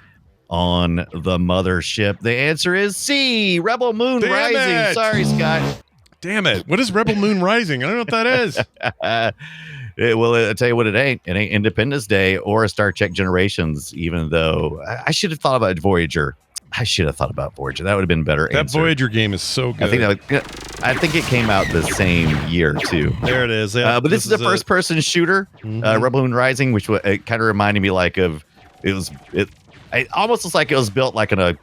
[SPEAKER 2] on the mothership. The answer is C, Rebel Moon Rising.
[SPEAKER 3] It.
[SPEAKER 2] Sorry, Scott.
[SPEAKER 3] Damn it. What is Rebel Moon Rising? I don't know what that is.
[SPEAKER 2] I'll tell you what it ain't. It ain't Independence Day or Star Trek Generations, even though I should have thought about Voyager. That would have been better.
[SPEAKER 3] That
[SPEAKER 2] answer.
[SPEAKER 3] Voyager game is so good.
[SPEAKER 2] I think it came out the same year, too.
[SPEAKER 3] There it is.
[SPEAKER 2] But this is a first-person shooter, Rebel Moon Rising, which it kind of reminded me it almost looks like it was built like in a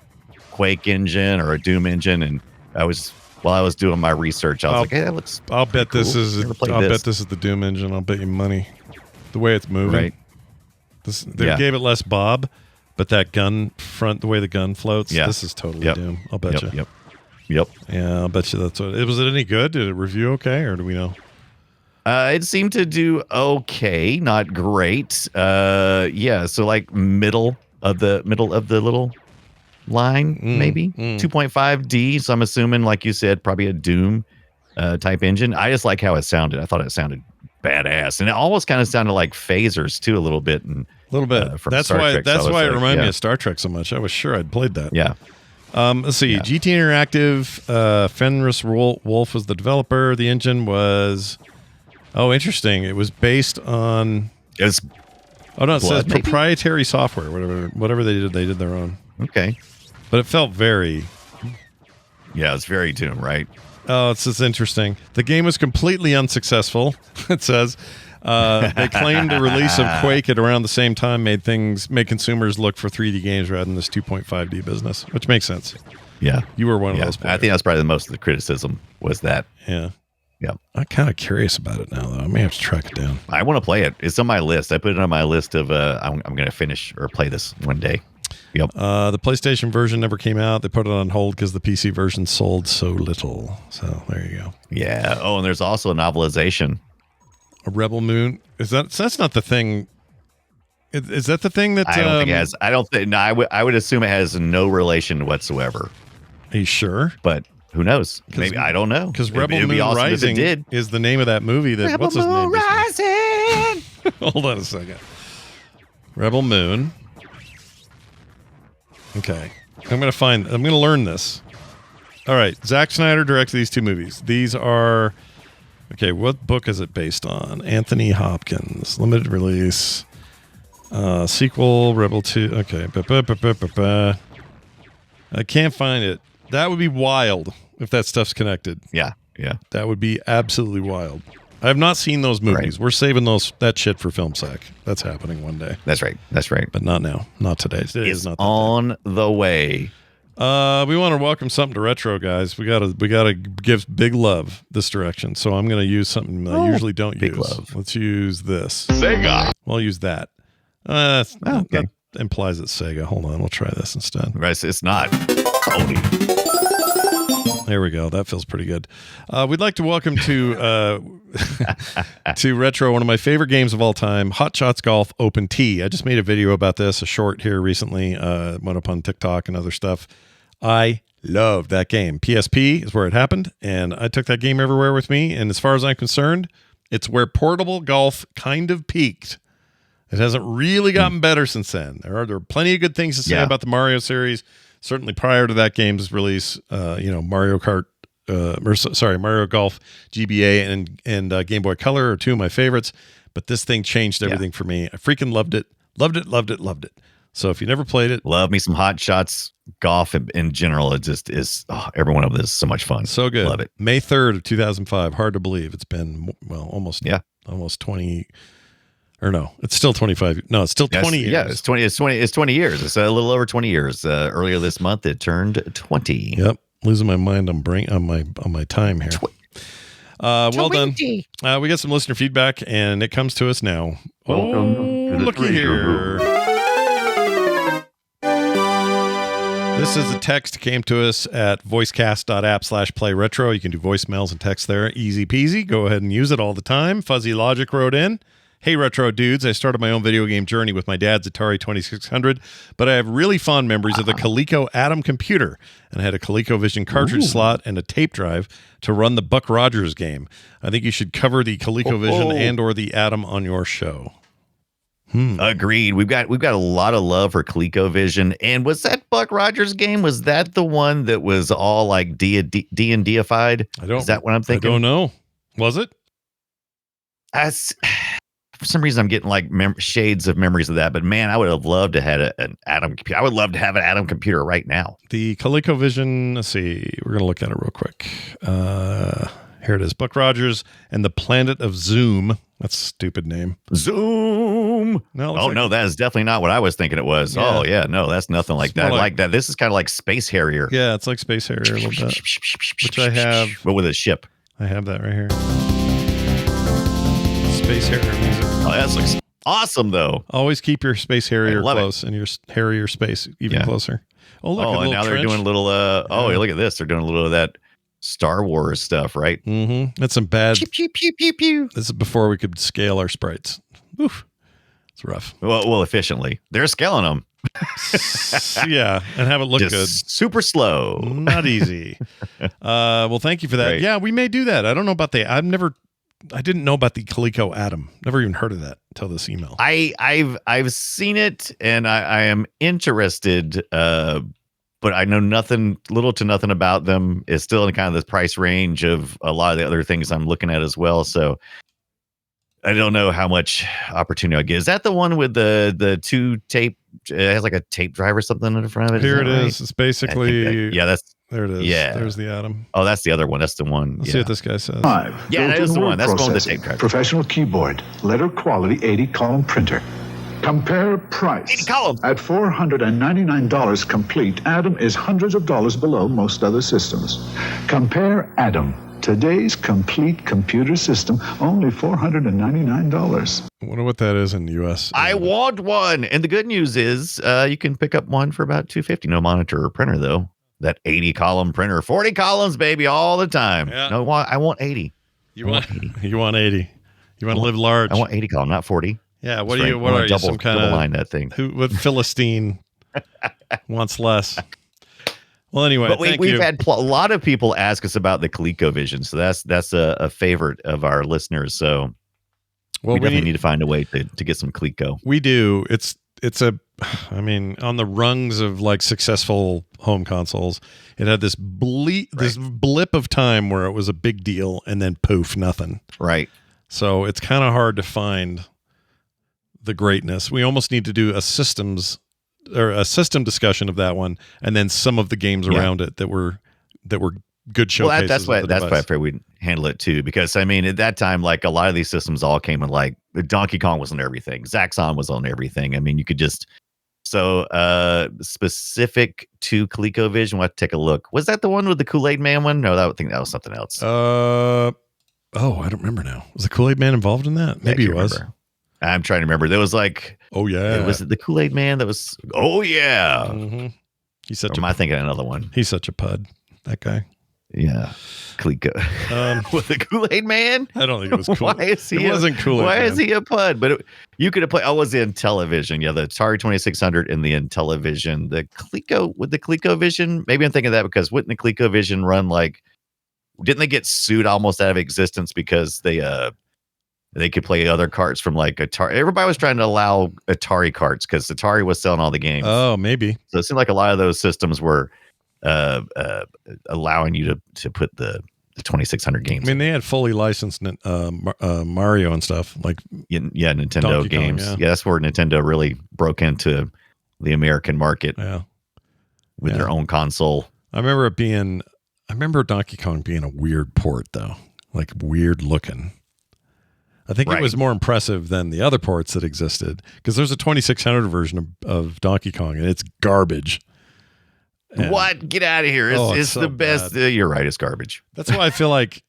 [SPEAKER 2] Quake engine or a Doom engine. And while I was doing my research, I was like, hey, that looks
[SPEAKER 3] I'll bet
[SPEAKER 2] cool.
[SPEAKER 3] this is the Doom engine. I'll bet you money. The way it's moving.
[SPEAKER 2] Right.
[SPEAKER 3] They gave it less bob, but that gun front, the way the gun floats, this is totally Doom. I'll bet you.
[SPEAKER 2] Yep.
[SPEAKER 3] Yeah, I'll bet you that's what it was. It any good? Did it review okay, or do we know?
[SPEAKER 2] It seemed to do okay, not great. So like middle of the little line, maybe 2.5D. So I'm assuming, like you said, probably a Doom type engine. I just like how it sounded. I thought it sounded badass, and it almost kind of sounded like phasers too, a little bit. That's
[SPEAKER 3] why it reminded me
[SPEAKER 2] of
[SPEAKER 3] of Star Trek so much. I was sure I'd played that.
[SPEAKER 2] Yeah.
[SPEAKER 3] Let's see. GT Interactive, Fenris Wolf was the developer. The engine was interesting. It was based on it says proprietary software. Whatever they did their own.
[SPEAKER 2] Okay.
[SPEAKER 3] But it felt very
[SPEAKER 2] it's very Doom, right?
[SPEAKER 3] Oh, it's interesting. The game was completely unsuccessful. It says they claimed the release of Quake at around the same time made consumers look for 3D games rather than this 2.5D business, which makes sense.
[SPEAKER 2] Yeah,
[SPEAKER 3] you were one of those players.
[SPEAKER 2] I think that's probably the most of the criticism was that.
[SPEAKER 3] Yeah.
[SPEAKER 2] Yeah.
[SPEAKER 3] I'm kind of curious about it now, though. I may have to track it down.
[SPEAKER 2] I want to play it. It's on my list. I put it on my list of I'm going to finish or play this one day. Yep.
[SPEAKER 3] The PlayStation version never came out. They put it on hold because the PC version sold so little. So there you go.
[SPEAKER 2] Yeah. Oh, and there's also a novelization.
[SPEAKER 3] A Rebel Moon. That's not the thing. Is that the thing that
[SPEAKER 2] I don't think it has? I don't think. No, I would assume it has no relation whatsoever.
[SPEAKER 3] Are you sure?
[SPEAKER 2] But who knows? Maybe I don't know.
[SPEAKER 3] Because Rebel Moon Rising is the name of that movie. What's his name?
[SPEAKER 2] Rising.
[SPEAKER 3] Hold on a second. Rebel Moon. Okay. I'm going to learn this. All right. Zack Snyder directed these 2 movies. These are, okay, what book is it based on? Anthony Hopkins. Limited release. Sequel, Rebel 2. Okay. I can't find it. That would be wild if that stuff's connected.
[SPEAKER 2] Yeah.
[SPEAKER 3] That would be absolutely wild. I have not seen those movies. Right. We're saving that shit for Film Sack. That's happening one day.
[SPEAKER 2] That's right.
[SPEAKER 3] But not now. Not today. Today
[SPEAKER 2] it's
[SPEAKER 3] is not
[SPEAKER 2] on the way.
[SPEAKER 3] We want to welcome something to retro, guys. We gotta give big love this direction. So I'm gonna use something I usually don't use.
[SPEAKER 2] Love.
[SPEAKER 3] Let's use this.
[SPEAKER 1] Sega.
[SPEAKER 3] We'll use that. That implies it's Sega. Hold on, we'll try this instead.
[SPEAKER 2] Right, it's not. Tony.
[SPEAKER 3] There we go. That feels pretty good. We'd like to welcome to to Retro, one of my favorite games of all time, Hot Shots Golf Open Tee. I just made a video about this, a short here recently. Went up on TikTok and other stuff. I love that game. PSP is where it happened, and I took that game everywhere with me. And as far as I'm concerned, it's where portable golf kind of peaked. It hasn't really gotten better since then. There are plenty of good things to say about the Mario series. Certainly prior to that game's release, Mario Kart, Mario Golf GBA and Game Boy Color are two of my favorites. But this thing changed everything for me. I freaking loved it. Loved it. So if you never played it,
[SPEAKER 2] love me some Hot Shots Golf in general. It just is. Every one of them is so much fun.
[SPEAKER 3] So good.
[SPEAKER 2] Love it.
[SPEAKER 3] May 3rd of 2005. Hard to believe. It's been almost 20. Or no, it's still 25. No, it's still 20 years.
[SPEAKER 2] Yeah, it's 20 years. It's a little over 20 years. Earlier this month, it turned 20.
[SPEAKER 3] Yep. Losing my mind on my time here. Well done. We got some listener feedback, and it comes to us now.
[SPEAKER 5] Welcome to the
[SPEAKER 3] looky here. This is a text came to us at voicecast.app/playretro. You can do voicemails and text there. Easy peasy. Go ahead and use it all the time. Fuzzy Logic wrote in. Hey, Retro Dudes, I started my own video game journey with my dad's Atari 2600, but I have really fond memories of the Coleco Adam computer, and I had a Coleco Vision cartridge slot and a tape drive to run the Buck Rogers game. I think you should cover the Coleco Vision and or the Adam on your show.
[SPEAKER 2] Agreed. We've got a lot of love for ColecoVision. And was that Buck Rogers game? Was that the one that was all like D&D-ified? Is that what I'm thinking?
[SPEAKER 3] I don't know. Was it?
[SPEAKER 2] For some reason, I'm getting like shades of memories of that. But man, I would have loved to have an Adam computer. I would love to have an Adam computer right now.
[SPEAKER 3] The ColecoVision. Let's see. We're gonna look at it real quick. Here it is. Buck Rogers and the Planet of Zoom. That's a stupid name.
[SPEAKER 2] Zoom.
[SPEAKER 3] No.
[SPEAKER 2] No, that is definitely not what I was thinking it was.
[SPEAKER 3] Yeah.
[SPEAKER 2] Oh yeah, no, that's nothing like that. Like that. This is kind of like Space Harrier.
[SPEAKER 3] Yeah, it's like Space Harrier a little bit. Which I have.
[SPEAKER 2] But with a ship.
[SPEAKER 3] I have that right here. Space Harrier music.
[SPEAKER 2] Oh, that looks awesome, though.
[SPEAKER 3] Always keep your Space Harrier close and your Harrier space even closer. Oh, look,
[SPEAKER 2] and now they're doing a little. Look at this. They're doing a little of that Star Wars stuff, right?
[SPEAKER 3] Mm-hmm. That's some bad.
[SPEAKER 2] Pew, pew, pew, pew.
[SPEAKER 3] This is before we could scale our sprites. Oof, it's rough.
[SPEAKER 2] Well, efficiently. They're scaling them.
[SPEAKER 3] Yeah, and have it look
[SPEAKER 2] just
[SPEAKER 3] good.
[SPEAKER 2] Super slow.
[SPEAKER 3] Not easy. Well, thank you for that. Right. Yeah, we may do that. I don't know about I didn't know about the Coleco Adam. Never even heard of that until this email.
[SPEAKER 2] I've seen it and I am interested, but I know little to nothing about them. It's still in kind of the price range of a lot of the other things I'm looking at as well. So I don't know how much opportunity I get. Is that the one with the two tape? It has like a tape drive or something in front of it.
[SPEAKER 3] Here it is. It's basically there it is.
[SPEAKER 2] Yeah,
[SPEAKER 3] there's the Adam.
[SPEAKER 2] Oh, that's the other one. That's the one.
[SPEAKER 3] Let's see what this guy says.
[SPEAKER 2] Yeah, that is the one. That's the one with the tape drive.
[SPEAKER 6] Professional keyboard, letter quality, 80-column printer. Compare price.
[SPEAKER 2] 80 columns.
[SPEAKER 6] At $499 complete, Adam is hundreds of dollars below most other systems. Compare Adam. Today's complete computer system, only $499.
[SPEAKER 3] I wonder what that is in the U.S.
[SPEAKER 2] I want one. And the good news is you can pick up one for about $250. No monitor or printer, though. That 80-column printer. 40 columns, baby, all the time.
[SPEAKER 3] Yeah.
[SPEAKER 2] No, I want 80.
[SPEAKER 3] You want 80. You want 80. You want to live large.
[SPEAKER 2] I want 80 column, not 40.
[SPEAKER 3] Yeah, what are you, some kind of
[SPEAKER 2] line that thing?
[SPEAKER 3] What Philistine wants less? Well, anyway,
[SPEAKER 2] but we've had a lot of people ask us about the ColecoVision, so that's a favorite of our listeners. So we definitely need to find a way to get some Coleco.
[SPEAKER 3] We do. It's on the rungs of like successful home consoles, it had this blip of time where it was a big deal, and then poof, nothing.
[SPEAKER 2] Right.
[SPEAKER 3] So it's kind of hard to find the greatness. We almost need to do a system discussion of that one, and then some of the games around it that were good showcases.
[SPEAKER 2] Well, that's why I figured we'd handle it too, because I mean at that time, like a lot of these systems all came in like Donkey Kong was on everything, Zaxxon was on everything. I mean, you could just specific to ColecoVision. We'll have to take a look. Was that the one with the Kool-Aid Man one? No, I think that was something else.
[SPEAKER 3] I don't remember now. Was the Kool-Aid Man involved in that? Maybe he was.
[SPEAKER 2] Remember. I'm trying to remember. There was like,
[SPEAKER 3] oh yeah,
[SPEAKER 2] was it the Kool-Aid Man that was? Oh yeah.
[SPEAKER 3] Mm-hmm. He's such.
[SPEAKER 2] Or am I thinking another one?
[SPEAKER 3] He's such a pud. That guy.
[SPEAKER 2] Yeah. Coleco. With the Kool-Aid Man?
[SPEAKER 3] I don't think it was cool.
[SPEAKER 2] Why is he?
[SPEAKER 3] It wasn't Kool-Aid
[SPEAKER 2] Why
[SPEAKER 3] Man.
[SPEAKER 2] is he a pud? But you could have played. I was in Television. Yeah, the Atari 2600 and the Intellivision. The Coleco with the Coleco Vision. Maybe I'm thinking of that because wouldn't the Coleco Vision run like? Didn't they get sued almost out of existence because they could play other carts from like Atari? Everybody was trying to allow Atari carts because Atari was selling all the games.
[SPEAKER 3] Oh, maybe.
[SPEAKER 2] So it seemed like a lot of those systems were allowing you to put the 2600 games.
[SPEAKER 3] I mean, they had fully licensed Mario and stuff like
[SPEAKER 2] Nintendo
[SPEAKER 3] Donkey
[SPEAKER 2] games.
[SPEAKER 3] Kong,
[SPEAKER 2] Yeah, that's where Nintendo really broke into the American market with their own console.
[SPEAKER 3] I remember Donkey Kong being a weird port though, like weird looking. I think it was more impressive than the other ports that existed because there's a 2600 version of Donkey Kong and it's garbage. And
[SPEAKER 2] what? Get out of here. It's
[SPEAKER 3] so
[SPEAKER 2] the best. You're right. It's garbage.
[SPEAKER 3] That's why I feel like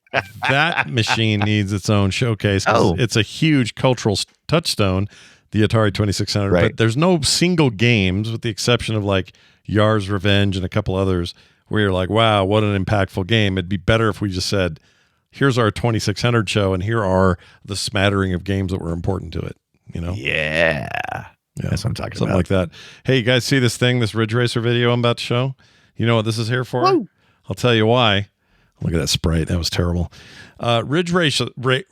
[SPEAKER 3] that machine needs its own showcase. It's a huge cultural touchstone, the Atari 2600.
[SPEAKER 2] Right.
[SPEAKER 3] But there's no single games, with the exception of like Yar's Revenge and a couple others, where you're like, wow, what an impactful game. It'd be better if we just said, here's our 2600 show, and here are the smattering of games that were important to it. You know?
[SPEAKER 2] Yeah. That's what I'm talking
[SPEAKER 3] Something
[SPEAKER 2] about.
[SPEAKER 3] like that. Hey, you guys see this Ridge Racer video I'm about to show? You know what this is here for?
[SPEAKER 2] Woo.
[SPEAKER 3] I'll tell you why. Look at that Sprite. That was terrible. Ridge Racer for the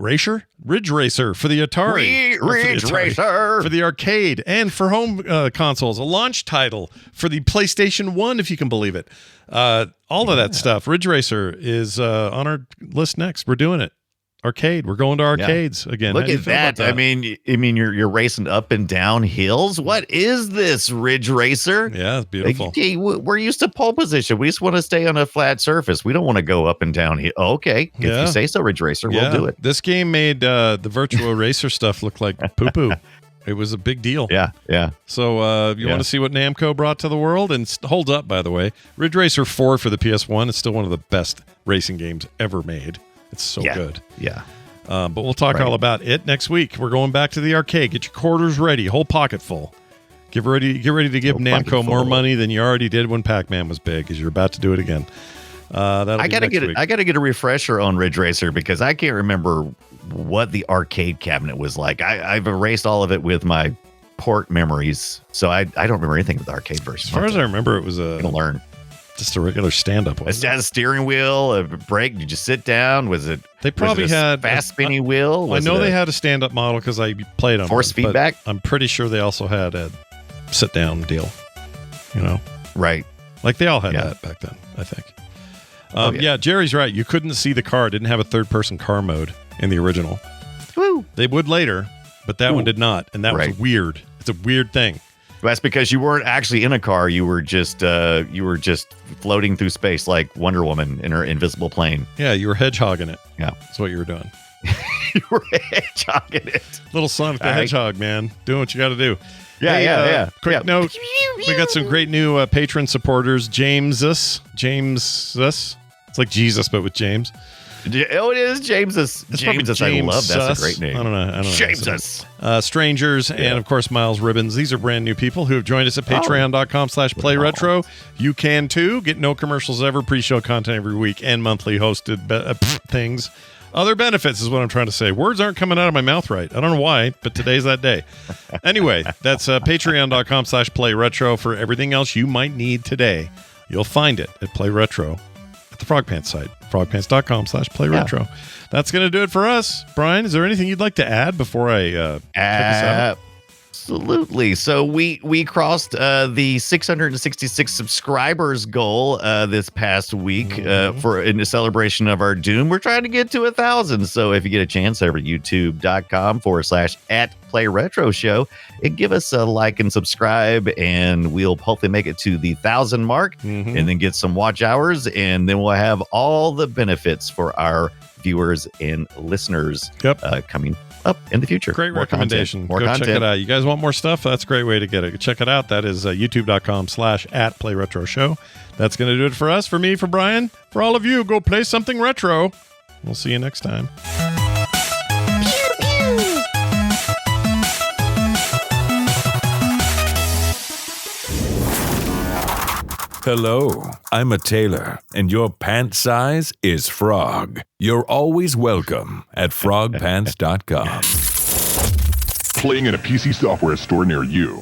[SPEAKER 3] Atari.
[SPEAKER 2] Ridge Racer.
[SPEAKER 3] For the arcade and for home consoles. A launch title for the PlayStation 1, if you can believe it. All of that stuff. Ridge Racer is on our list next. We're doing it. Arcade. We're going to arcades again.
[SPEAKER 2] Look at that. I mean, you're racing up and down hills. What is this, Ridge Racer?
[SPEAKER 3] Yeah, it's beautiful.
[SPEAKER 2] Like, we're used to pole position. We just want to stay on a flat surface. We don't want to go up and down here. Okay, if you say so, Ridge Racer, we'll do it.
[SPEAKER 3] This game made the Virtua Racer stuff look like poo-poo. It was a big deal.
[SPEAKER 2] Yeah.
[SPEAKER 3] So you want to see what Namco brought to the world? And holds up, by the way. Ridge Racer 4 for the PS1 is still one of the best racing games ever made. It's so good.
[SPEAKER 2] Yeah.
[SPEAKER 3] But we'll talk all about it next week. We're going back to the arcade. Get your quarters ready. Whole pocket full. Get ready to give Namco more money than you already did when Pac-Man was big, because you're about to do it again. I gotta
[SPEAKER 2] get a refresher on Ridge Racer because I can't remember what the arcade cabinet was like. I've erased all of it with my port memories, so I don't remember anything with the arcade version.
[SPEAKER 3] As far as I remember, it was
[SPEAKER 2] learn.
[SPEAKER 3] Just a regular stand-up one.
[SPEAKER 2] It had a steering wheel, a brake. Did you sit down? Was it?
[SPEAKER 3] They probably had
[SPEAKER 2] fast spinny wheel.
[SPEAKER 3] I know they had a stand-up model because I played on
[SPEAKER 2] force feedback.
[SPEAKER 3] I'm pretty sure they also had a sit-down deal. You know,
[SPEAKER 2] right?
[SPEAKER 3] Like they all had that back then, I think. Jerry's right. You couldn't see the car. It didn't have a third-person car mode in the original.
[SPEAKER 2] Woo!
[SPEAKER 3] They would later, but that one did not, and that was weird. It's a weird thing.
[SPEAKER 2] That's because you weren't actually in a car. You were just floating through space like Wonder Woman in her invisible plane.
[SPEAKER 3] Yeah, you were hedgehogging it.
[SPEAKER 2] Yeah,
[SPEAKER 3] that's what you were doing.
[SPEAKER 2] You were hedgehogging it.
[SPEAKER 3] Little Sonic the Hedgehog, man, doing what you got to do.
[SPEAKER 2] Yeah.
[SPEAKER 3] Quick note: we got some great new patron supporters. Jamesus. It's like Jesus, but with James.
[SPEAKER 2] Oh, it is Jamesus. Jamesus, I love that. That's a great name.
[SPEAKER 3] I don't know.
[SPEAKER 2] Jamesus.
[SPEAKER 3] Strangers and of course Miles Ribbons. These are brand new people who have joined us at patreon.com/playretro. You can too. Get no commercials ever, pre-show content every week, and monthly hosted things. Other benefits is what I'm trying to say. Words aren't coming out of my mouth right. I don't know why, but today's that day. Anyway, that's patreon.com/playretro for everything else you might need today. You'll find it at Play Retro at the Frog Pants site, frogpants.com/playretro. Yeah. That's going to do it for us. Brian, is there anything you'd like to add before I check us out?
[SPEAKER 2] Absolutely. So we crossed the 666 subscribers goal this past week in the celebration of our Doom. We're trying to get to 1,000. So if you get a chance, over at youtube.com/@playretroshow and give us a like and subscribe, and we'll hopefully make it to the 1,000 mark and then get some watch hours, and then we'll have all the benefits for our viewers and listeners coming up in the future.
[SPEAKER 3] Great recommendation. Go check it out. You guys want more stuff? That's a great way to get it. Check it out. That is youtube.com/@playretroshow. That's going to do it for us, for me, for Brian, for all of you. Go play something retro. We'll see you next time.
[SPEAKER 8] Hello, I'm a tailor, and your pant size is frog. You're always welcome at frogpants.com.
[SPEAKER 1] Playing in a PC software store near you.